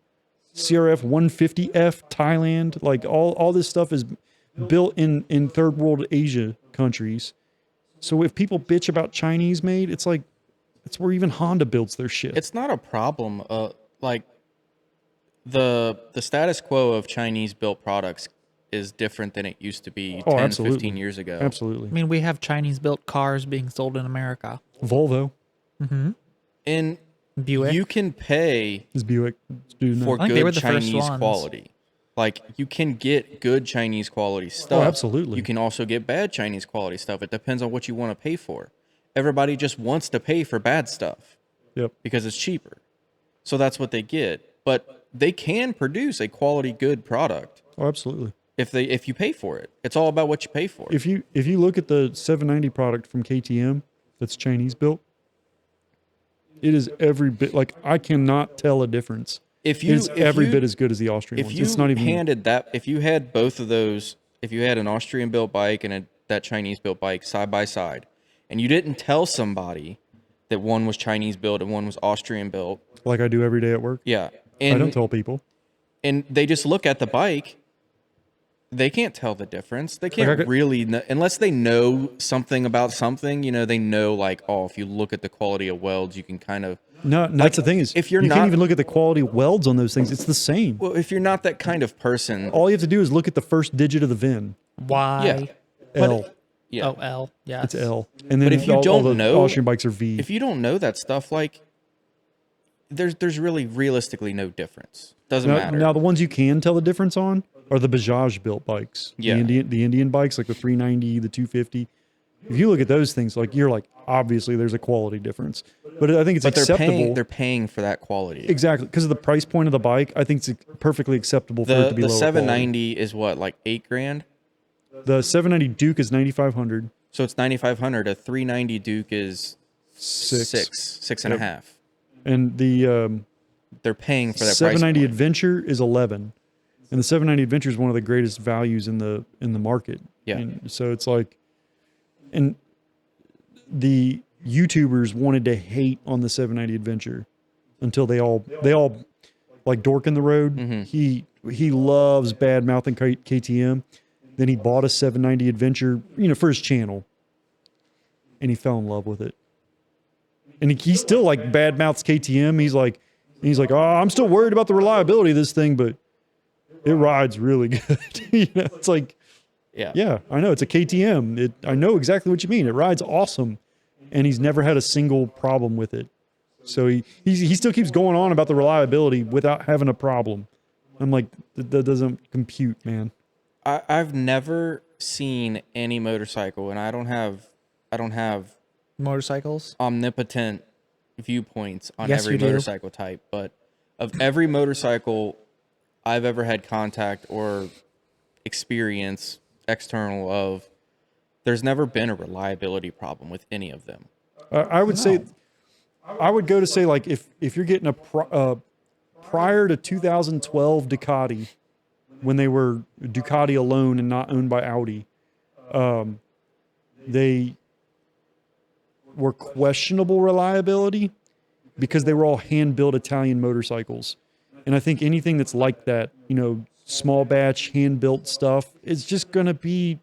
CRF 150F, Thailand. Like all this stuff is built in third world Asia countries. So if people bitch about Chinese made, it's like, it's where even Honda builds their shit. It's not a problem. Like the status quo of Chinese built products is different than it used to be 10, absolutely. 15 years ago. Absolutely. I mean, we have Chinese-built cars being sold in America. Volvo And Buick. you can pay is Buick. Doing that. for I think they were good the first Chinese ones. quality. Like you can get good Chinese quality stuff. absolutely. You can also get bad Chinese quality stuff. It depends on what you want to pay for. Everybody just wants to pay for bad stuff Yep. because it's cheaper. So that's what they get. But they can produce a quality good product Oh, absolutely. if you pay for it. It's all about what you pay for. If you look at the 790 product from KTM that's Chinese built, it is every bit like I cannot tell a difference. If you It's every bit as good as the Austrian if ones. you It's not even handed that, if you had both of those, if you had an Austrian built bike and that Chinese built bike side by side, and you didn't tell somebody that one was Chinese built and one was Austrian built, like I do every day at work. yeah, I and don't tell people. and they just look at the bike, they can't tell the difference. They can't could- really unless they know something about something. You know, they know like, oh, if you look at the quality of welds, you can kind of. No, that's the thing is if you're you not- can't even look at the quality of welds on those things. It's the same. Well, if you're not that kind of person, All you have to do is look at the first digit of the VIN. Y. yeah, L. yeah. Oh, L. Yes. It's L. And then But if you all don't the know- Austrian bikes are V. If you don't know that stuff, like there's really realistically no difference. Doesn't matter. Now the ones you can tell the difference on are the Bajaj built bikes. Yeah. The Indian bikes like the 390, the 250. If you look at those things, like you're like, obviously there's a quality difference. But I think it's but acceptable. they're paying for that quality. Exactly, because of the price point of the bike. I think it's perfectly acceptable for it The to be the lower 790 is what, like $8,000? quality. The 790 Duke is 9,500. So it's 9,500. A 390 Duke is Six. six and a half. And the They're paying for that 790 price point. Adventure is 11. And the 790 Adventure is one of the greatest values in the market. Yeah. And so it's like, and the YouTubers wanted to hate on the 790 Adventure until they all like Dork in the Road. Mm-hmm. He loves bad mouthing KTM. Then he bought a 790 Adventure, for his channel, and he fell in love with it. And he still like bad mouths KTM. He's like, oh, I'm still worried about the reliability of this thing, but it rides really good. It's like, yeah, I know it's a KTM. I know exactly what you mean. It rides awesome, and he's never had a single problem with it. So he still keeps going on about the reliability without having a problem. I'm like, that doesn't compute, man. I've never seen any motorcycle, and I don't have Motorcycles. omnipotent viewpoints on Yes, every you do. motorcycle type, but of every motorcycle I've ever had contact or experience external of, there's never been a reliability problem with any of them. I would say, I would go to say like if you're getting a prior to 2012 Ducati, when they were Ducati alone and not owned by Audi, they were questionable reliability because they were all hand-built Italian motorcycles. And I think anything that's like that, small batch, hand-built stuff, is just going to be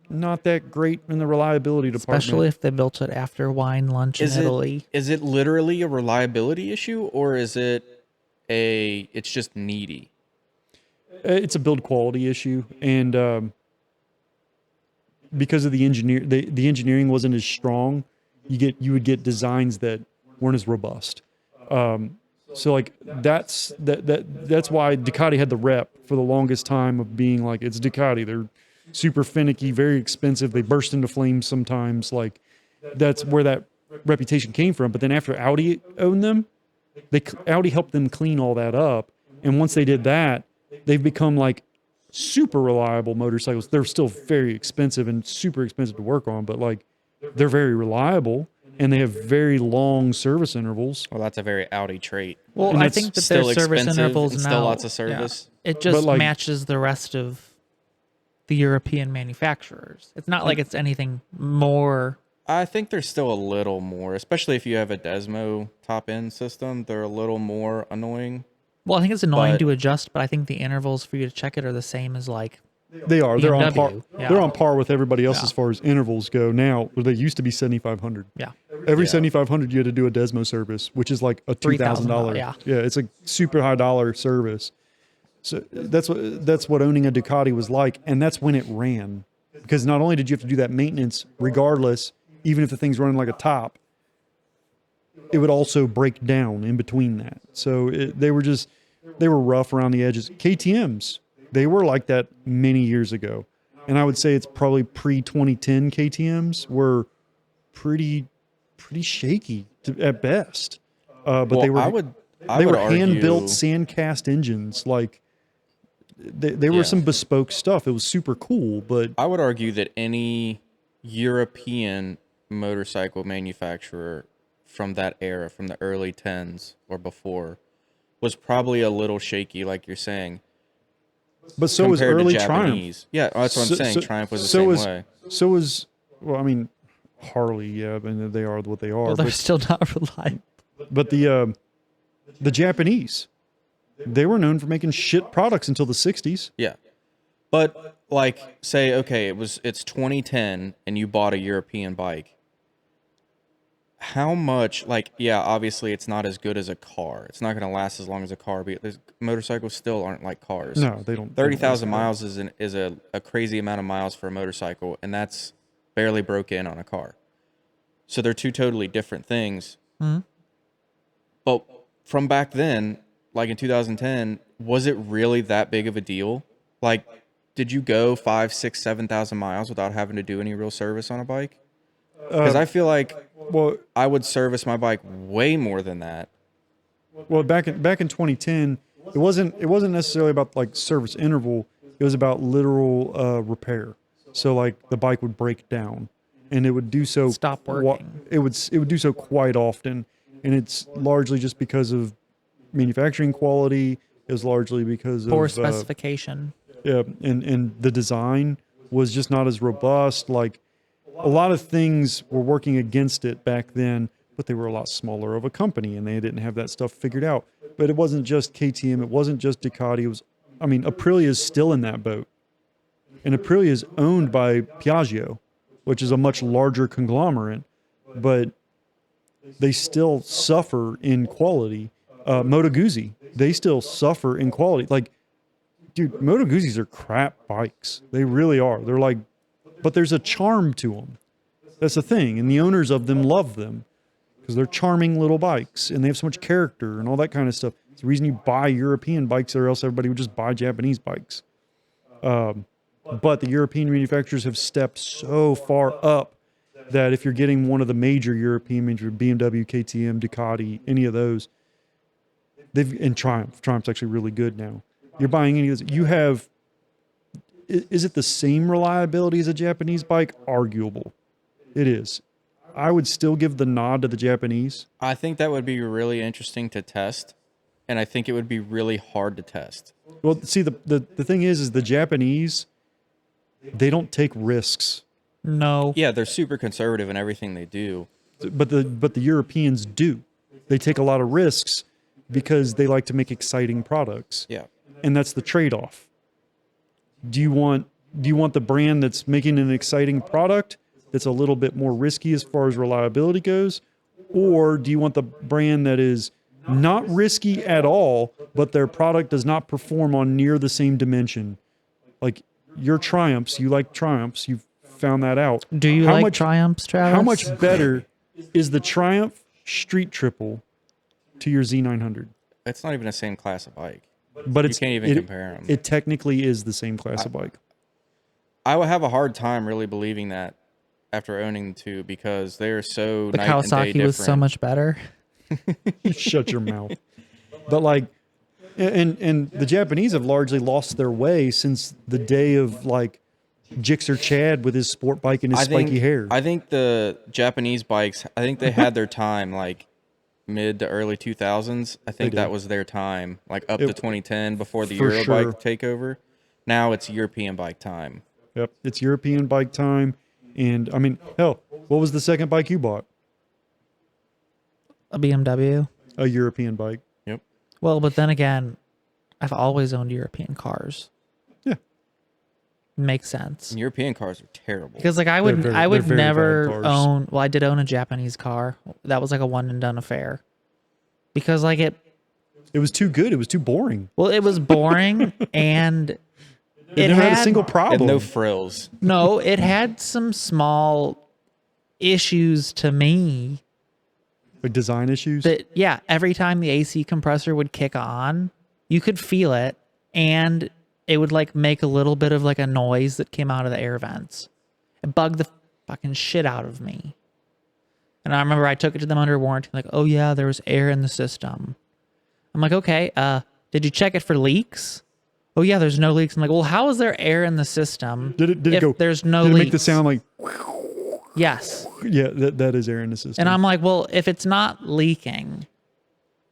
not that great in the reliability department. Especially if they built it after wine lunch in Italy. Is it literally a reliability issue, or is it it's just needy? It's a build quality issue. And because of the engineering wasn't as strong, you would get designs that weren't as robust. So like that's why Ducati had the rep for the longest time of being like, it's Ducati. They're super finicky, very expensive. They burst into flames sometimes. Like that's where that reputation came from. But then after Audi owned them, Audi helped them clean all that up. And once they did that, they've become like super reliable motorcycles. They're still very expensive and super expensive to work on, but like they're very reliable. And they have very long service intervals. Well, that's a very Audi trait. Well, And I that's think that still their service expensive intervals and now, still lots of service. it just But, like- matches the rest of the European manufacturers. It's not like it's anything more. I think there's still a little more, especially if you have a Desmo top end system. They're a little more annoying. Well, I think it's annoying But- to adjust, but I think the intervals for you to check it are the same as like. They are. They're on par. BMW, yeah. They're on par with everybody else Yeah. as far as intervals go. Now, where they used to be 7,500. Yeah. Every Yeah. 7,500, you had to do a Desmo service, which is like a $2,000. yeah. It's a super high dollar service. So that's what owning a Ducati was like, and that's when it ran. Because not only did you have to do that maintenance, regardless, even if the thing's running like a top, it would also break down in between that. So they were rough around the edges. KTM's, they were like that many years ago. And I would say it's probably pre-2010 KTM's were pretty shaky at best. But Well, they were I would hand-built argue- sand-cast engines. Like they were Yeah. some bespoke stuff. It was super cool, but I would argue that any European motorcycle manufacturer from that era, from the early 10s or before, was probably a little shaky, like you're saying. so was compared to early Triumph. Japanese. Yeah, that's what I'm saying. Triumph was the same way. So was, well, I mean, Harley, yeah, and they are what they are. Well, they're but still not reliable. but the Japanese, they were known for making shit products until the 60s. Yeah. But like say okay, it's 2010 and you bought a European bike. How much obviously it's not as good as a car. It's not going to last as long as a car, but motorcycles still aren't like cars. No, they don't. 30,000 miles is a crazy amount of miles for a motorcycle, and that's barely broke in on a car. So they're two totally different things. Mm-hmm. But from back then, like in 2010, was it really that big of a deal? Like, did you go 5, 6, 7,000 miles without having to do any real service on a bike? Because I feel like Well, I would service my bike way more than that. back in 2010, it wasn't necessarily about like service interval. It was about literal repair. So like the bike would break down, and it would do so. Stop working. It would do so quite often, and it's largely just because of manufacturing quality. It was largely because Poor of specification. yeah, and the design was just not as robust. Like a lot of things were working against it back then, but they were a lot smaller of a company and they didn't have that stuff figured out. But it wasn't just KTM, it wasn't just Ducati. It was, I mean, Aprilia is still in that boat, and Aprilia is owned by Piaggio, which is a much larger conglomerate, but they still suffer in quality. Moto Guzzi, they still suffer in quality. Like, dude, Moto Guzzis are crap bikes. They really are. They're like, but there's a charm to them. That's the thing. And the owners of them love them because they're charming little bikes and they have so much character and all that kind of stuff. It's the reason you buy European bikes, or else everybody would just buy Japanese bikes. But the European manufacturers have stepped so far up that if you're getting one of the major European manufacturers, BMW, KTM, Ducati, any of those, and Triumph's actually really good now. You're buying any of those, you have, is it the same reliability as a Japanese bike? Arguable. It is. I would still give the nod to the Japanese. I think that would be really interesting to test, and I think it would be really hard to test. Well, see, the thing is the Japanese, they don't take risks, No. Yeah, they're super conservative in everything they do. but the Europeans do. They take a lot of risks because they like to make exciting products. Yeah. And that's the trade-off. Do you want the brand that's making an exciting product that's a little bit more risky as far as reliability goes, or do you want the brand that is not risky at all, but their product does not perform on near the same dimension? Like your Triumphs, you like Triumphs, you found that out. Do you how like much, Triumphs, Travis? How much better is the Triumph Street Triple to your Z900? It's not even the same class of bike. But you can't even compare them. It technically is the same class of bike. I would have a hard time really believing that after owning the two because they are so the night and day Kawasaki different. was so much better. Shut your mouth. But like, and the Japanese have largely lost their way since the day of like Gixxer Chad with his sport bike and his spiky hair. I think the Japanese bikes, I think they had their time like mid to early 2000s. I think that was their time, like up to 2010 before the Eurobike takeover. Now it's European bike time. Yep, it's European bike time. And I mean, hell, what was the second bike you bought? A BMW. A European bike. Yep. Well, but then again, I've always owned European cars. Yeah. Makes sense. And European cars are terrible. Because like I would very never bad cars. own. Well, I did own a Japanese car. That was like a one and done affair. Because like it was too good. It was too boring. Well, it was boring and it never had a single problem. And no frills. No, it had some small issues to me. Like design issues? That yeah, every time the AC compressor would kick on, you could feel it, and it would like make a little bit of like a noise that came out of the air vents. It bugged the fucking shit out of me. And I remember I took it to them under warranty, like, oh yeah, there was air in the system. I'm like, okay, did you check it for leaks? Oh yeah, there's no leaks. I'm like, well, how is there air in the system? Did it go? There's no did it leaks? Make the sound like? Yes. Yeah, that is air in the system. And I'm like, well, if it's not leaking,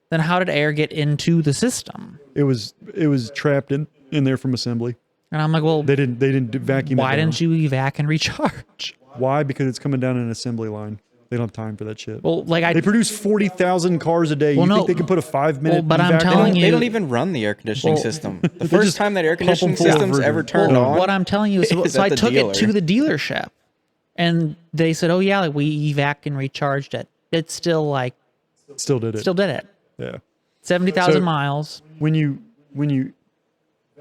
then how did air get into the system? It was trapped in there from assembly. And I'm like, well, they didn't vacuum it down. Why didn't you evac and recharge? Why? Because it's coming down an assembly line. They don't have time for that shit. Well, like they produce 40,000 cars a day. Well, you think they can put a 5-minute? Well, but I'm telling you, they don't even run the air conditioning system. The first time that air conditioning system's ever turned on. What I'm telling you is, so I took it to the dealership, and they said, "Oh yeah, like we evac and recharged it. It's still like, still did it. Still did it. Yeah, 70,000 miles. When you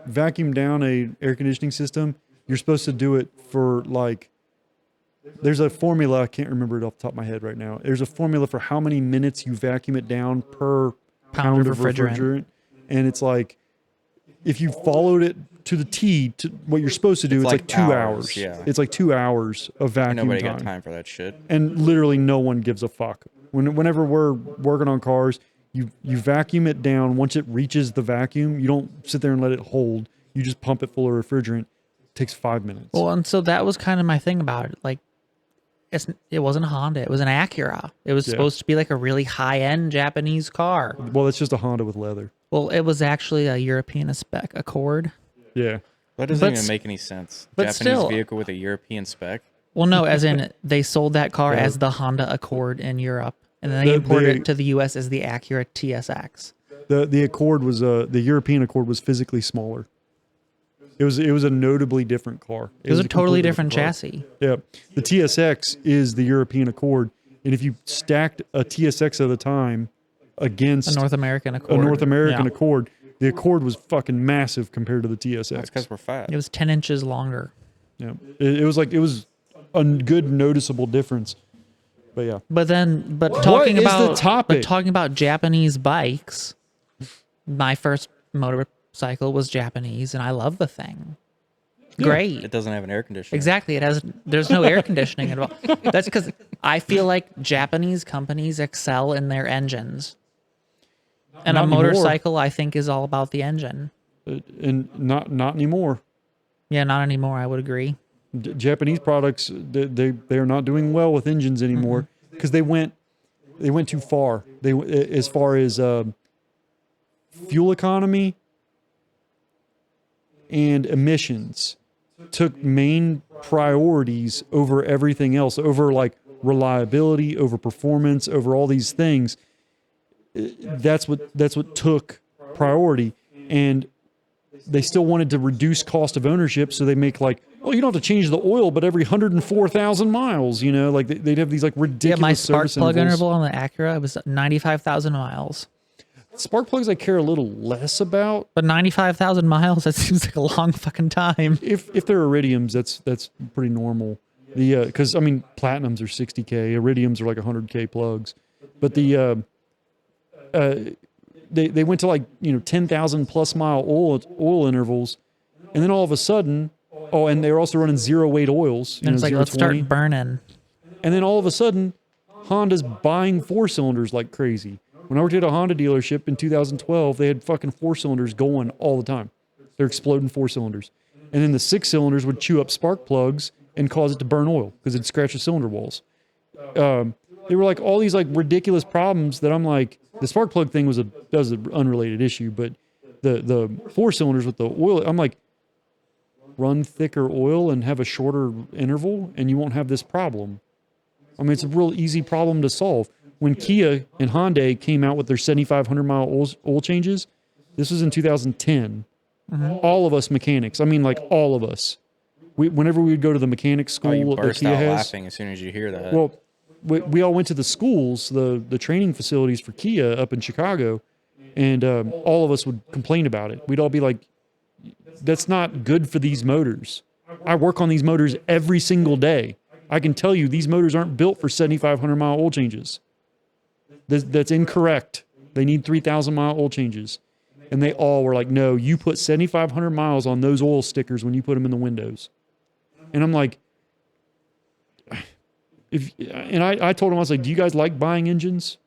vacuum down a air conditioning system, you're supposed to do it for like. There's a formula, I can't remember it off the top of my head right now. There's a formula for how many minutes you vacuum it down per pound of refrigerant. And it's like, if you followed it to the T, to what you're supposed to do, it's like 2 hours. Yeah. It's like 2 hours of vacuum Nobody time. got time for that shit. And literally no one gives a fuck. Whenever we're working on cars, you vacuum it down. Once it reaches the vacuum, you don't sit there and let it hold. You just pump it full of refrigerant. It takes 5 minutes. Well, and so that was kind of my thing about it. Like, it wasn't a Honda. It was an Acura. It was supposed to be like a really high-end Japanese car. Well, it's just a Honda with leather. Well, it was actually a European spec Accord. Yeah. That doesn't even make any sense. But Japanese still, vehicle with a European spec. Well, no, as in they sold that car as the Honda Accord in Europe, and then they imported it to the U.S. as the Acura TSX. The Accord was the European Accord was physically smaller. It was a notably different car. It was a totally different chassis. Yeah, the TSX is the European Accord, and if you stacked a TSX at the time against a North American Accord, Accord, the Accord was fucking massive compared to the TSX. That's because we're fat. It was 10 inches longer. Yeah, it was a good noticeable difference. But yeah. But talking about Japanese bikes, my first motorcycle was Japanese, and I love the thing. Great. It doesn't have an air conditioner. Exactly. There's no air conditioning at all. That's because I feel like Japanese companies excel in their engines. And a motorcycle, I think, is all about the engine. And not anymore. Yeah, not anymore. I would agree. Japanese products, they are not doing well with engines anymore because they went too far. As far as fuel economy and emissions took main priorities over everything else, over like reliability, over performance, over all these things. That's what took priority, and they still wanted to reduce cost of ownership, so they make like, well, you don't have to change the oil, but every 104,000 miles, you know, like they'd have these like ridiculous. Yeah, my spark plug intervals. interval on the Acura was 95,000 miles. Spark plugs I care a little less about, but 95,000 miles, that seems like a long fucking time. If they're iridiums, that's pretty normal. Because I mean, platinums are 60K, iridiums are like 100K plugs, but they went to like 10,000 plus mile oil intervals, and then all of a sudden, and they were also running zero weight oils. And it's like, let's 020. start burning. And then all of a sudden, Honda's buying 4-cylinders like crazy. When I worked at a Honda dealership in 2012, they had fucking 4-cylinders going all the time. They're exploding 4-cylinders. And then the 6-cylinders would chew up spark plugs and cause it to burn oil because it'd scratch the cylinder walls. They were like all these like ridiculous problems that I'm like, the spark plug thing was an unrelated issue, but the 4-cylinders with the oil, I'm like, run thicker oil and have a shorter interval and you won't have this problem. I mean, it's a real easy problem to solve. When Kia and Hyundai came out with their 7,500 mile oil changes, this was in 2010. All of us mechanics, I mean, like all of us, whenever we would go to the mechanics school you that burst Kia out has, laughing as soon as you hear that. well, we all went to the schools, the training facilities for Kia up in Chicago, and all of us would complain about it. We'd all be like, that's not good for these motors. I work on these motors every single day. I can tell you these motors aren't built for 7,500 mile oil changes. That's incorrect. They need 3,000 mile oil changes. And they all were like, no, you put 7,500 miles on those oil stickers when you put them in the windows. And I'm like, I told him, I was like, do you guys like buying engines?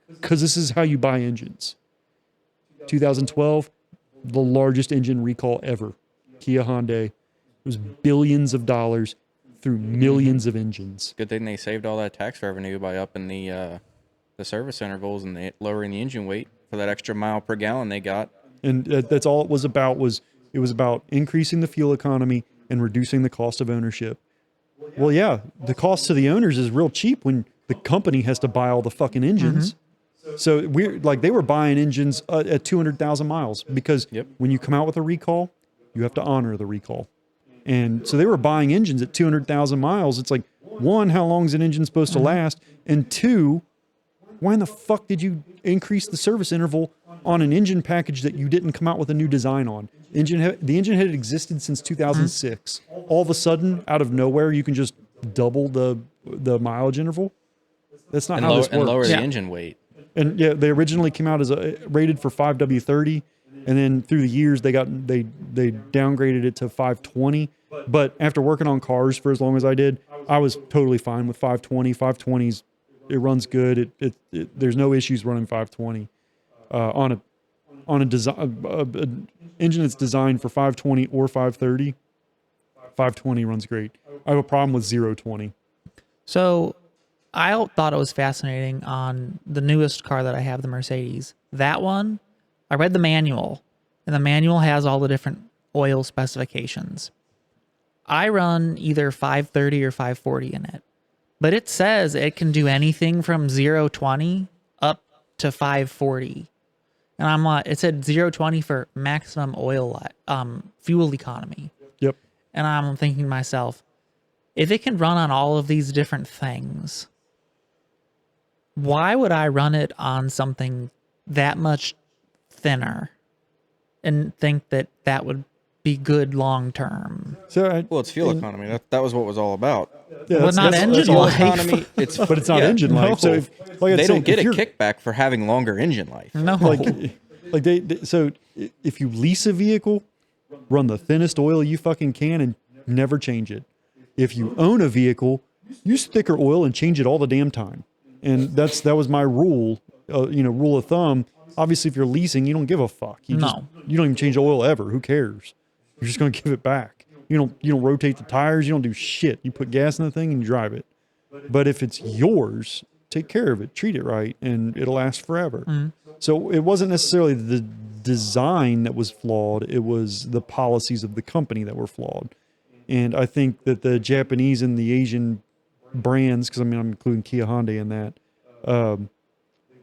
Because this is how you buy engines. 2012, the largest engine recall ever. Kia Hyundai. It was billions of dollars through millions of engines. Good thing they saved all that tax revenue by upping the service intervals and lowering the engine weight for that extra mile per gallon they got. And that's all it was about. It was about increasing the fuel economy and reducing the cost of ownership. Well, yeah, the cost to the owners is real cheap when the company has to buy all the fucking engines. So they were buying engines at 200,000 miles because when you come out with a recall, you have to honor the recall. And so they were buying engines at 200,000 miles. It's like, one, how long is an engine supposed to last? And two, why in the fuck did you increase the service interval on an engine package that you didn't come out with a new design on? The engine had existed since 2006. All of a sudden, out of nowhere, you can just double the mileage interval. That's not how this works. And lower the engine weight. And yeah, they originally came out as rated for 5W30, and then through the years they downgraded it to 520. But after working on cars for as long as I did, I was totally fine with 520. 520's it runs good. There's no issues running 520 on an engine that's designed for 520 or 530. 520 runs great. I have a problem with 020. So I thought it was fascinating on the newest car that I have, the Mercedes. That one, I read the manual, and the manual has all the different oil specifications. I run either 530 or 540 in it, but it says it can do anything from 020 up to 540. And I'm like, it said 020 for maximum fuel economy. Yep. And I'm thinking to myself, if it can run on all of these different things, why would I run it on something that much thinner and think that would be good long term? So Well, it's fuel economy. That was what it was all like Well, not engine fuel life. economy. but it's not engine life. So They don't get a kickback for having longer engine life. No. So if you lease a vehicle, run the thinnest oil you fucking can and never change it. If you own a vehicle, use thicker oil and change it all the damn time. And that was my rule, rule of thumb. Obviously, if you're leasing, you don't give a fuck. You don't even change oil ever. Who cares? You're just going to give it back. You don't rotate the tires. You don't do shit. You put gas in the thing and you drive it. But if it's yours, take care of it, treat it right, and it'll last forever. So it wasn't necessarily the design that was flawed. It was the policies of the company that were flawed. And I think that the Japanese and the Asian brands, because I'm including Kia Hyundai in that,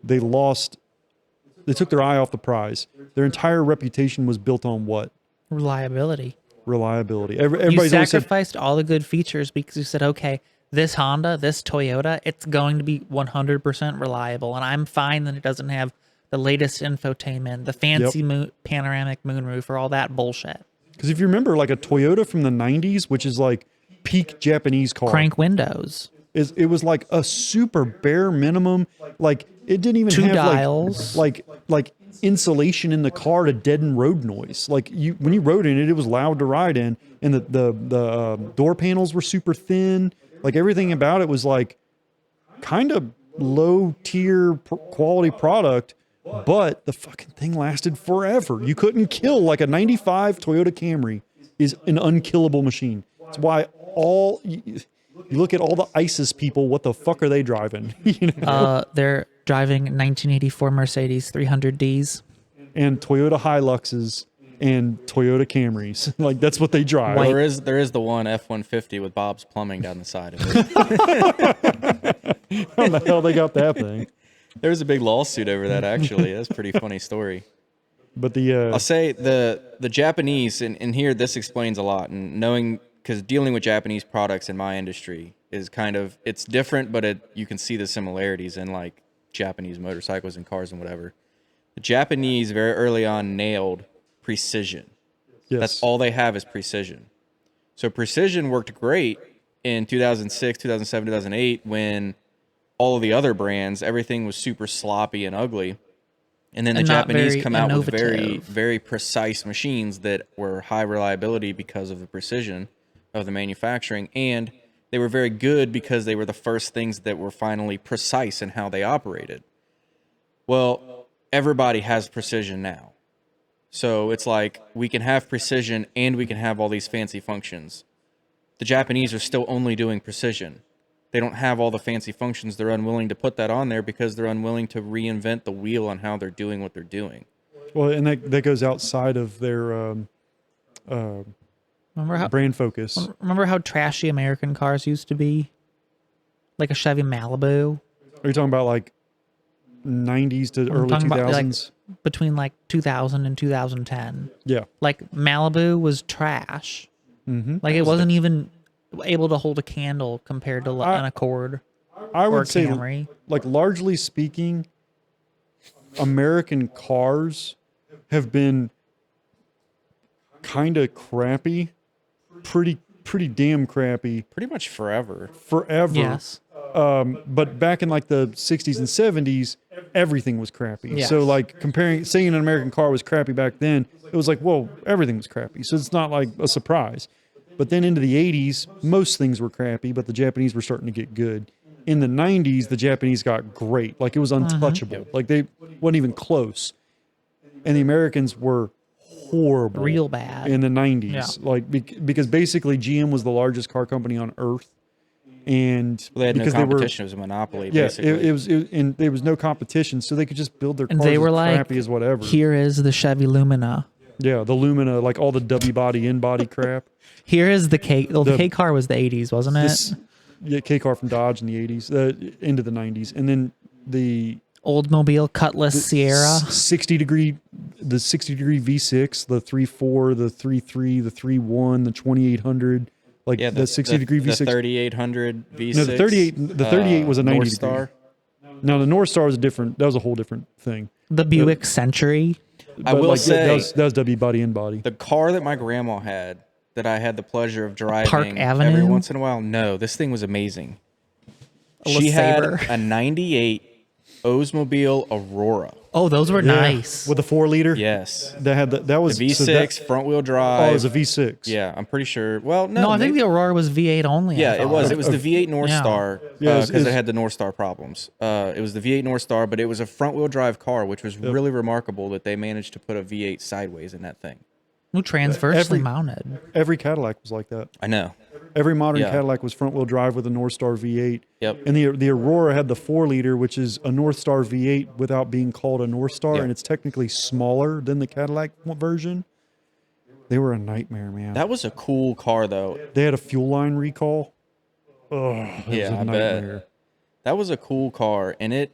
they took their eye off the prize. Their entire reputation was built on what? Reliability. Everybody's you always said, sacrificed all the good features because you said, okay, this Honda, this Toyota, it's going to be 100% reliable. And I'm fine that it doesn't have the latest infotainment, the fancy panoramic moonroof, or all that bullshit. because if you remember like a Toyota from the 90s, which is like peak Japanese car. Crank windows. It was like a super bare minimum. Like it didn't even 2 have dials. like insulation in the car to deaden road noise. Like when you rode in it, it was loud to ride in, and the door panels were super thin. Like everything about it was like kind of low tier quality product, but the fucking thing lasted forever. You couldn't kill like a 95 Toyota Camry is an unkillable machine. That's why you look at all the ISIS people, what the fuck are they driving? You know? They're driving 1984 Mercedes 300Ds. And Toyota Hiluxes and Toyota Camrys. Like that's what they drive. Well, there is the one F-150 with Bob's Plumbing down the side of it. How the hell they got that thing? There was a big lawsuit over that, actually. That's a pretty funny story. But I'll say the Japanese, and here this explains a lot, and knowing, because dealing with Japanese products in my industry is kind of, it's different, but you can see the similarities in like Japanese motorcycles and cars and whatever. The Japanese very early on nailed precision. yes. That's all they have is precision. So precision worked great in 2006, 2007, 2008 when all of the other brands, everything was super sloppy and ugly. And then the Japanese come out with very, very precise machines that were high reliability because of the precision of the manufacturing. And they were very good because they were the first things that were finally precise in how they operated. Well, everybody has precision now. So it's like we can have precision and we can have all these fancy functions. The Japanese are still only doing precision. They don't have all the fancy functions. They're unwilling to put that on there because they're unwilling to reinvent the wheel on how they're doing what they're doing. Well, and that goes outside of their brand focus. Remember how trashy American cars used to be? Like a Chevy Malibu? Are you talking about like 90s to early 2000s? Between like 2000 and 2010. Yeah. Like Malibu was trash. Mm-hmm. Like it wasn't even able to hold a candle compared to an Accord I or a would say, Camry. like largely speaking, American cars have been kind of crappy, pretty damn crappy Pretty much forever. Yes. But back in like the 60s and 70s, everything was crappy. Yes. So like saying an American car was crappy back then, it was like, well, everything was crappy. So it's not like a surprise. But then into the 80s, most things were crappy, but the Japanese were starting to get good. In the 90s, the Japanese got great. Like it was untouchable. Like they wasn't even close. And the Americans were horrible. Real bad. In the 90s. Yeah. Like because basically GM was the largest car company on earth. And Well, they had no because competition. It was a monopoly, yeah, basically. and there was no competition, so they could just build their cars And they were as like, crappy as whatever. here is the Chevy Lumina. Yeah, the Lumina, like all the W body, in body crap. Here is the K. Well, the K car was the 80s, wasn't it? Yeah, K car from Dodge in the 80s, into the 90s, and then the Oldsmobile Cutlass Sierra. 60-degree V6, the 3.4, the 3.3, the 3.1, the 2800, like Yeah, the 60-degree V6. The 3800 V6. No, the 38 was a 90 North degree. Star. No, the North Star was different. That was a whole different thing. The Buick Century. I will say that was W body, in body. the car that my grandma had that I had the pleasure of driving Park Avenue? every once in a while. No, this thing was amazing. A She had LeSabre. a 98 Oldsmobile Aurora. Oh, those were Yeah, nice. with the 4-liter. Yes. That had that was V6 so that- front wheel Oh, drive. it was a V6. Yeah, I'm pretty sure. Well, No, I think the Aurora was V8 only. I Yeah, it thought. was. It was the V8 North Yeah. Star Yeah, because it's- it had the North Star problems. It was the V8 North Star, but it was a front-wheel drive car, which was really remarkable that they managed to put a V8 sideways in that thing. Ooh, transversely Every- mounted. Every Cadillac was like that. I know. Every modern Yeah. Cadillac was front wheel drive with a North Star V8. Yep. And the Aurora had the 4-liter, which is a North Star V8 without being called a North Star, Yeah. and it's technically smaller than the Cadillac version. They were a nightmare, man. That was a cool car, though. They had a fuel line recall. Oh, it Yeah, was a I nightmare. bet. That was a cool car, and it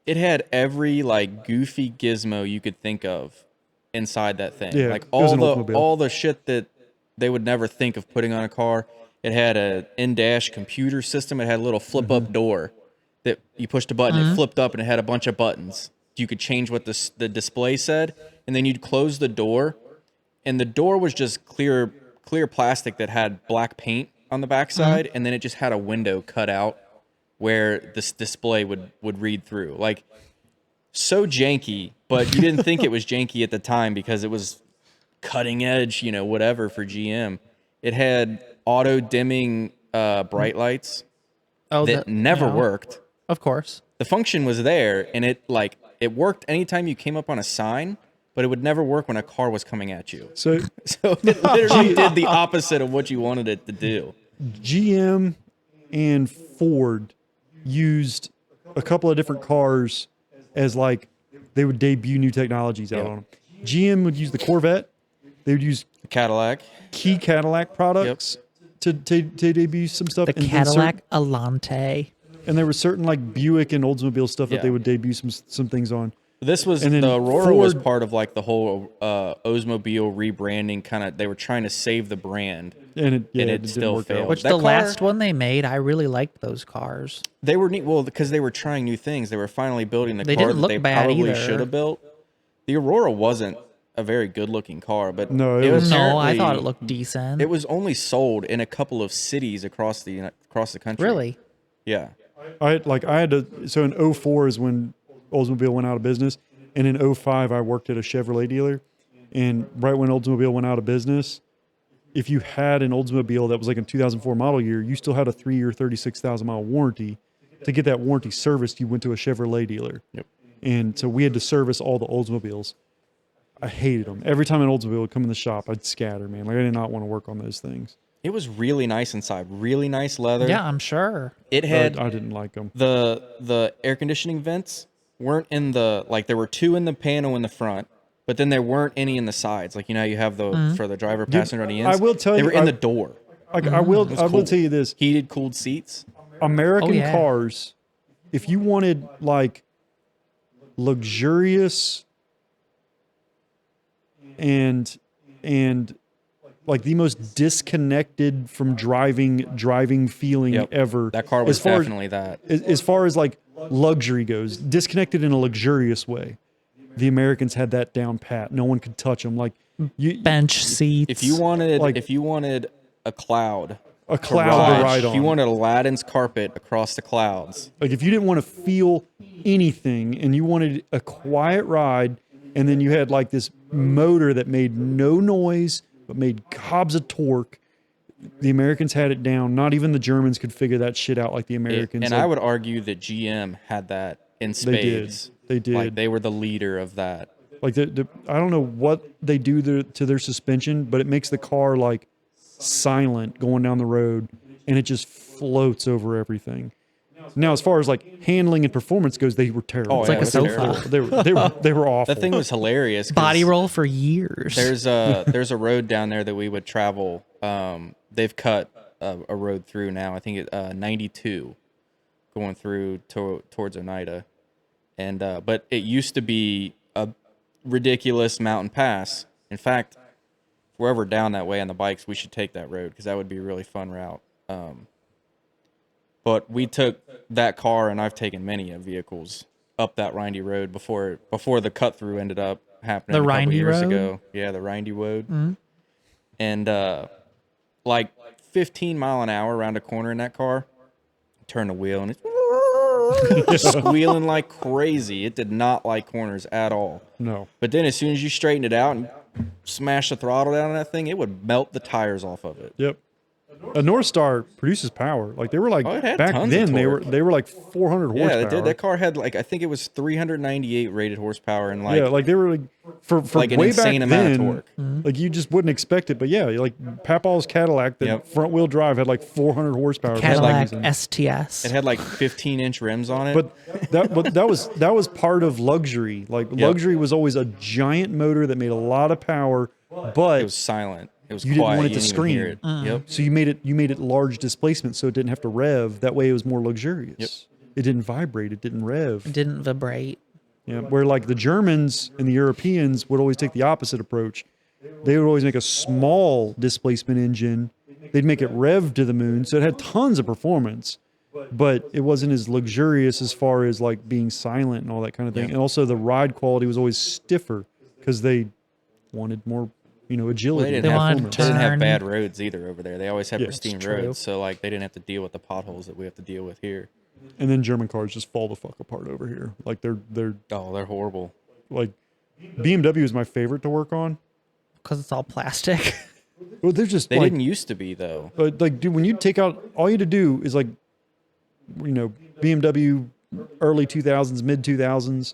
had every like goofy gizmo you could think of inside that thing. Yeah, Like it was an all Oldsmobile. the shit that they would never think of putting on a car. It had a in-dash computer system. It had a little flip-up door that you pushed a button, it flipped up, and it had a bunch of buttons. You could change what the display said, and then you'd close the door, and the door was just clear plastic that had black paint on the backside, and then it just had a window cut out where this display would read through. Like, so janky, but you didn't think it was janky at the time because it was cutting edge, whatever for GM. It had auto dimming bright lights that never worked. Of course. The function was there, and it worked anytime you came up on a sign, but it would never work when a car was coming at you. So it literally did the opposite of what you wanted it to do. GM and Ford used a couple of different cars as like they would debut new technologies out on them. GM would use the Corvette. They would use key Cadillac products to debut some stuff. The Cadillac Alante. And there was certain like Buick and Oldsmobile stuff that they would debut some things on. This was the Aurora was part of like the whole Oldsmobile rebranding kind of. They were trying to save the brand, and it still failed. Which the last one they made, I really liked those cars. They were neat, well, because they were trying new things. They were finally building the car didn't that look they bad probably either. should have built. The Aurora wasn't a very good-looking car, but No, I thought it looked decent. It was only sold in a couple of cities across the country. Really? Yeah. I had to. So in 04 is when Oldsmobile went out of business, and in 05 I worked at a Chevrolet dealer, and right when Oldsmobile went out of business, if you had an Oldsmobile that was like a 2004 model year, you still had a 3-year, 36,000 mile warranty. To get that warranty serviced, you went to a Chevrolet dealer. Yep. And so we had to service all the Oldsmobiles. I hated them. Every time an Oldsmobile would come in the shop, I'd scatter, man. Like I did not want to work on those things. It was really nice inside, really nice leather. Yeah, I'm sure. It had I didn't like them. the air conditioning vents weren't in the, like, there were two in the panel in the front, but then there weren't any in the sides. Like, you have the for the driver, passenger on the ends. I will tell they you, were in the door. I will cool. tell you this. Heated, cooled seats. American cars, if you wanted like luxurious and like the most disconnected from driving feeling ever. That car was definitely that. As far as like luxury goes, disconnected in a luxurious way. The Americans had that down pat. No one could touch them. Like bench seats. If you wanted a cloud to ride on. If you wanted Aladdin's carpet across the clouds. Like if you didn't want to feel anything and you wanted a quiet ride, and then you had like this motor that made no noise but made gobs of torque, the Americans had it down. Not even the Germans could figure that shit out like the Americans. I would argue that GM had that in spades. They did. Like they were the leader of that. Like I don't know what they do to their suspension, but it makes the car like silent going down the road, and it just floats over everything. Now, as far as like handling and performance goes, they were terrible. It's like a sofa. They were awful. That thing was hilarious. Body roll for years. There's a road down there that we would travel. They've cut a road through now. I think it 92 going through towards Oneida, and but it used to be a ridiculous mountain pass. In fact, if we're ever down that way on the bikes, we should take that road because that would be a really fun route. But we took that car, and I've taken many vehicles up that Rindy Road before the cut through ended up happening a couple years ago. Yeah, the Rindy Road. Mm-hmm. And like 15 mile an hour around a corner in that car, turn the wheel, and it's squealing like crazy. It did not like corners at all. No. But then as soon as you straighten it out and smash the throttle down on that thing, it would melt the tires off of it. Yep. A North Star produces power. Like they were like back then they were like 400 horsepower. Yeah, they did. That car had like I think it was 398 rated horsepower and like like they were like for like way an insane back amount then, of torque. Like you just wouldn't expect it. But yeah, like Papaw's Cadillac, the front wheel drive had like 400 horsepower. Cadillac STS. It had like 15-inch rims on it. But that was part of luxury. Like luxury was always a giant motor that made a lot of power, but it was silent. It was you quiet. didn't want it You to didn't even hear scream. it. Yep. So you made it large displacement, so it didn't have to rev. That way, it was more luxurious. Yep. It didn't vibrate. It didn't rev. It didn't vibrate. Yeah. Where like the Germans and the Europeans would always take the opposite approach. They would always make a small displacement engine. They'd make it rev to the moon, so it had tons of performance, but it wasn't as luxurious as far as like being silent and all that kind of thing. Yep. And also the ride quality was always stiffer because they wanted more, agility. They and didn't, wanted have, to they didn't have turn. bad roads either over there. They always had Yeah, pristine it's true. roads, so like they didn't have to deal with the potholes that we have to deal with here. And then German cars just fall the fuck apart over here. Like they're Oh, they're horrible. like BMW is my favorite to work on. Because it's all plastic. Well, they're just They like, didn't used to be though. but like, dude, when you take out, all you had to do is like, BMW early 2000s, mid 2000s,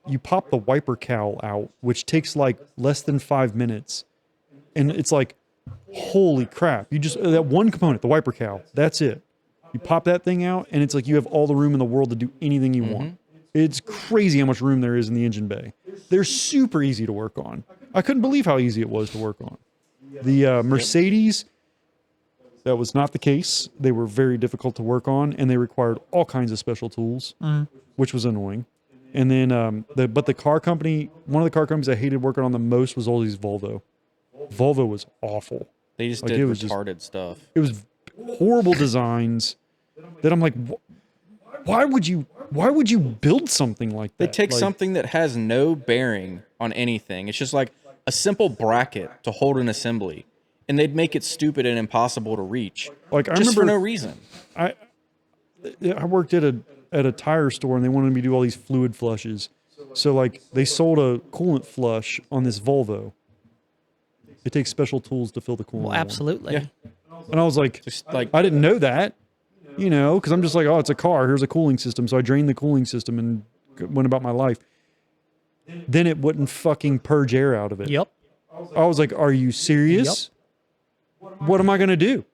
you pop the wiper cowl out, which takes like less than 5 minutes. And it's like, holy crap. You just, that one component, the wiper cowl, that's it. You pop that thing out and it's like you have all the room in the world to do anything you want. It's crazy how much room there is in the engine bay. They're super easy to work on. I couldn't believe how easy it was to work on. The Mercedes, that was not the case. They were very difficult to work on, and they required all kinds of special tools, which was annoying. And then, but the car company, one of the car companies I hated working on the most was always Volvo. Volvo was awful. They just Like, did it was retarded stuff. It was horrible designs that I'm like, why would you build something like that? They take Like, something that has no bearing on anything. It's just like a simple bracket to hold an assembly, and they'd make it stupid and impossible to reach. Like, I just for remember no reason. I worked at a tire store and they wanted me to do all these fluid flushes. So like they sold a coolant flush on this Volvo. It takes special tools to fill the coolant. Well, absolutely. Yeah. And I was like, Just like I didn't know that, because I'm just like, oh, it's a car. Here's a cooling system. So I drained the cooling system and went about my life. Then it wouldn't fucking purge air out of it. Yep. I was like, are you serious? What am I going to do?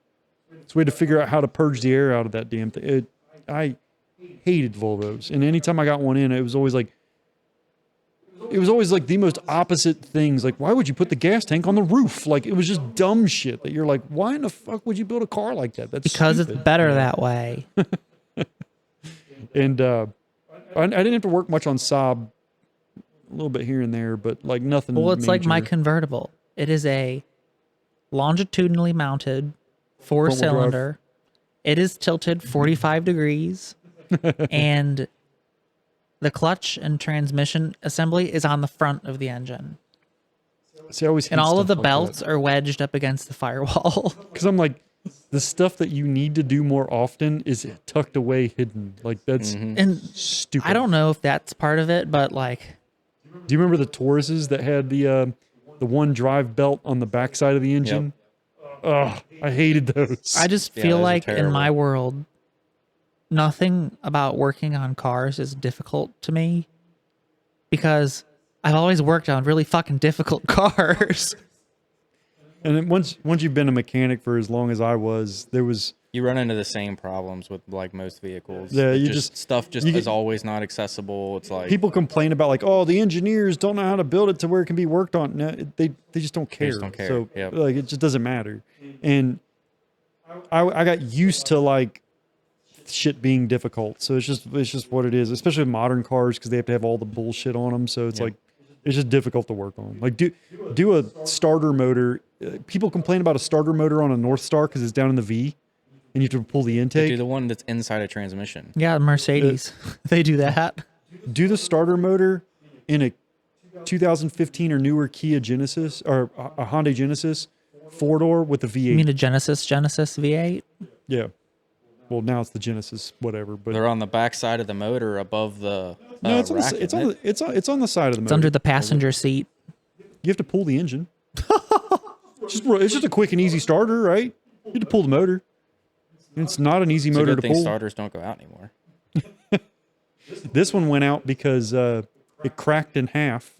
So we had to figure out how to purge the air out of that damn thing. I hated Volvos. And anytime I got one in, it was always like the most opposite things. Like, why would you put the gas tank on the roof? Like, it was just dumb shit that you're like, why in the fuck would you build a car like that? That's Because stupid. it's better that way. And I didn't have to work much on Saab, a little bit here and there, but like nothing. Well, it's like my major. convertible. It is a longitudinally mounted four-cylinder. It is tilted 45 degrees, and the clutch and transmission assembly is on the front of the engine. See, I always hate And all of the stuff like belts that. are wedged up against the firewall. Because I'm like, the stuff that you need to do more often is tucked away, hidden. Like, that's And stupid. I don't know if that's part of it, but like, Do you remember the Tauruses that had the one drive belt on the backside of the engine? Ugh, I hated those. I just Yeah, feel those are like in my terrible. world, nothing about working on cars is difficult to me because I've always worked on really fucking difficult cars. And then once you've been a mechanic for as long as I was, there was you run into the same problems with like most vehicles. Yeah, It you just- stuff just you is get- always not accessible. It's like people complain about like, oh, the engineers don't know how to build it to where it can be worked on. No, they just don't care. just don't care. So Yep. like, it just doesn't matter. And I got used to like shit being difficult. So it's just what it is, especially with modern cars because they have to have all the bullshit on them. So it's like it's just difficult to work on. Like do a starter motor. People complain about a starter motor on a North Star because it's down in the V, and you have to pull the intake. do the one that's inside a transmission. Yeah, Mercedes. They do that. Do the starter motor in a 2015 or newer Kia Genesis or a Hyundai Genesis 4-door with the V8. You mean a Genesis V8? Yeah. Well, now it's the Genesis, whatever. But They're on the back side of the motor above the no, it's on rack, the, it's isn't on it? the, it's on the side of the It's motor. under the passenger seat. You have to pull the engine. It's just a quick and easy starter, right? You have to pull the motor. And it's not an easy It's a motor good to thing pull. starters don't go out anymore. This one went out because it cracked in half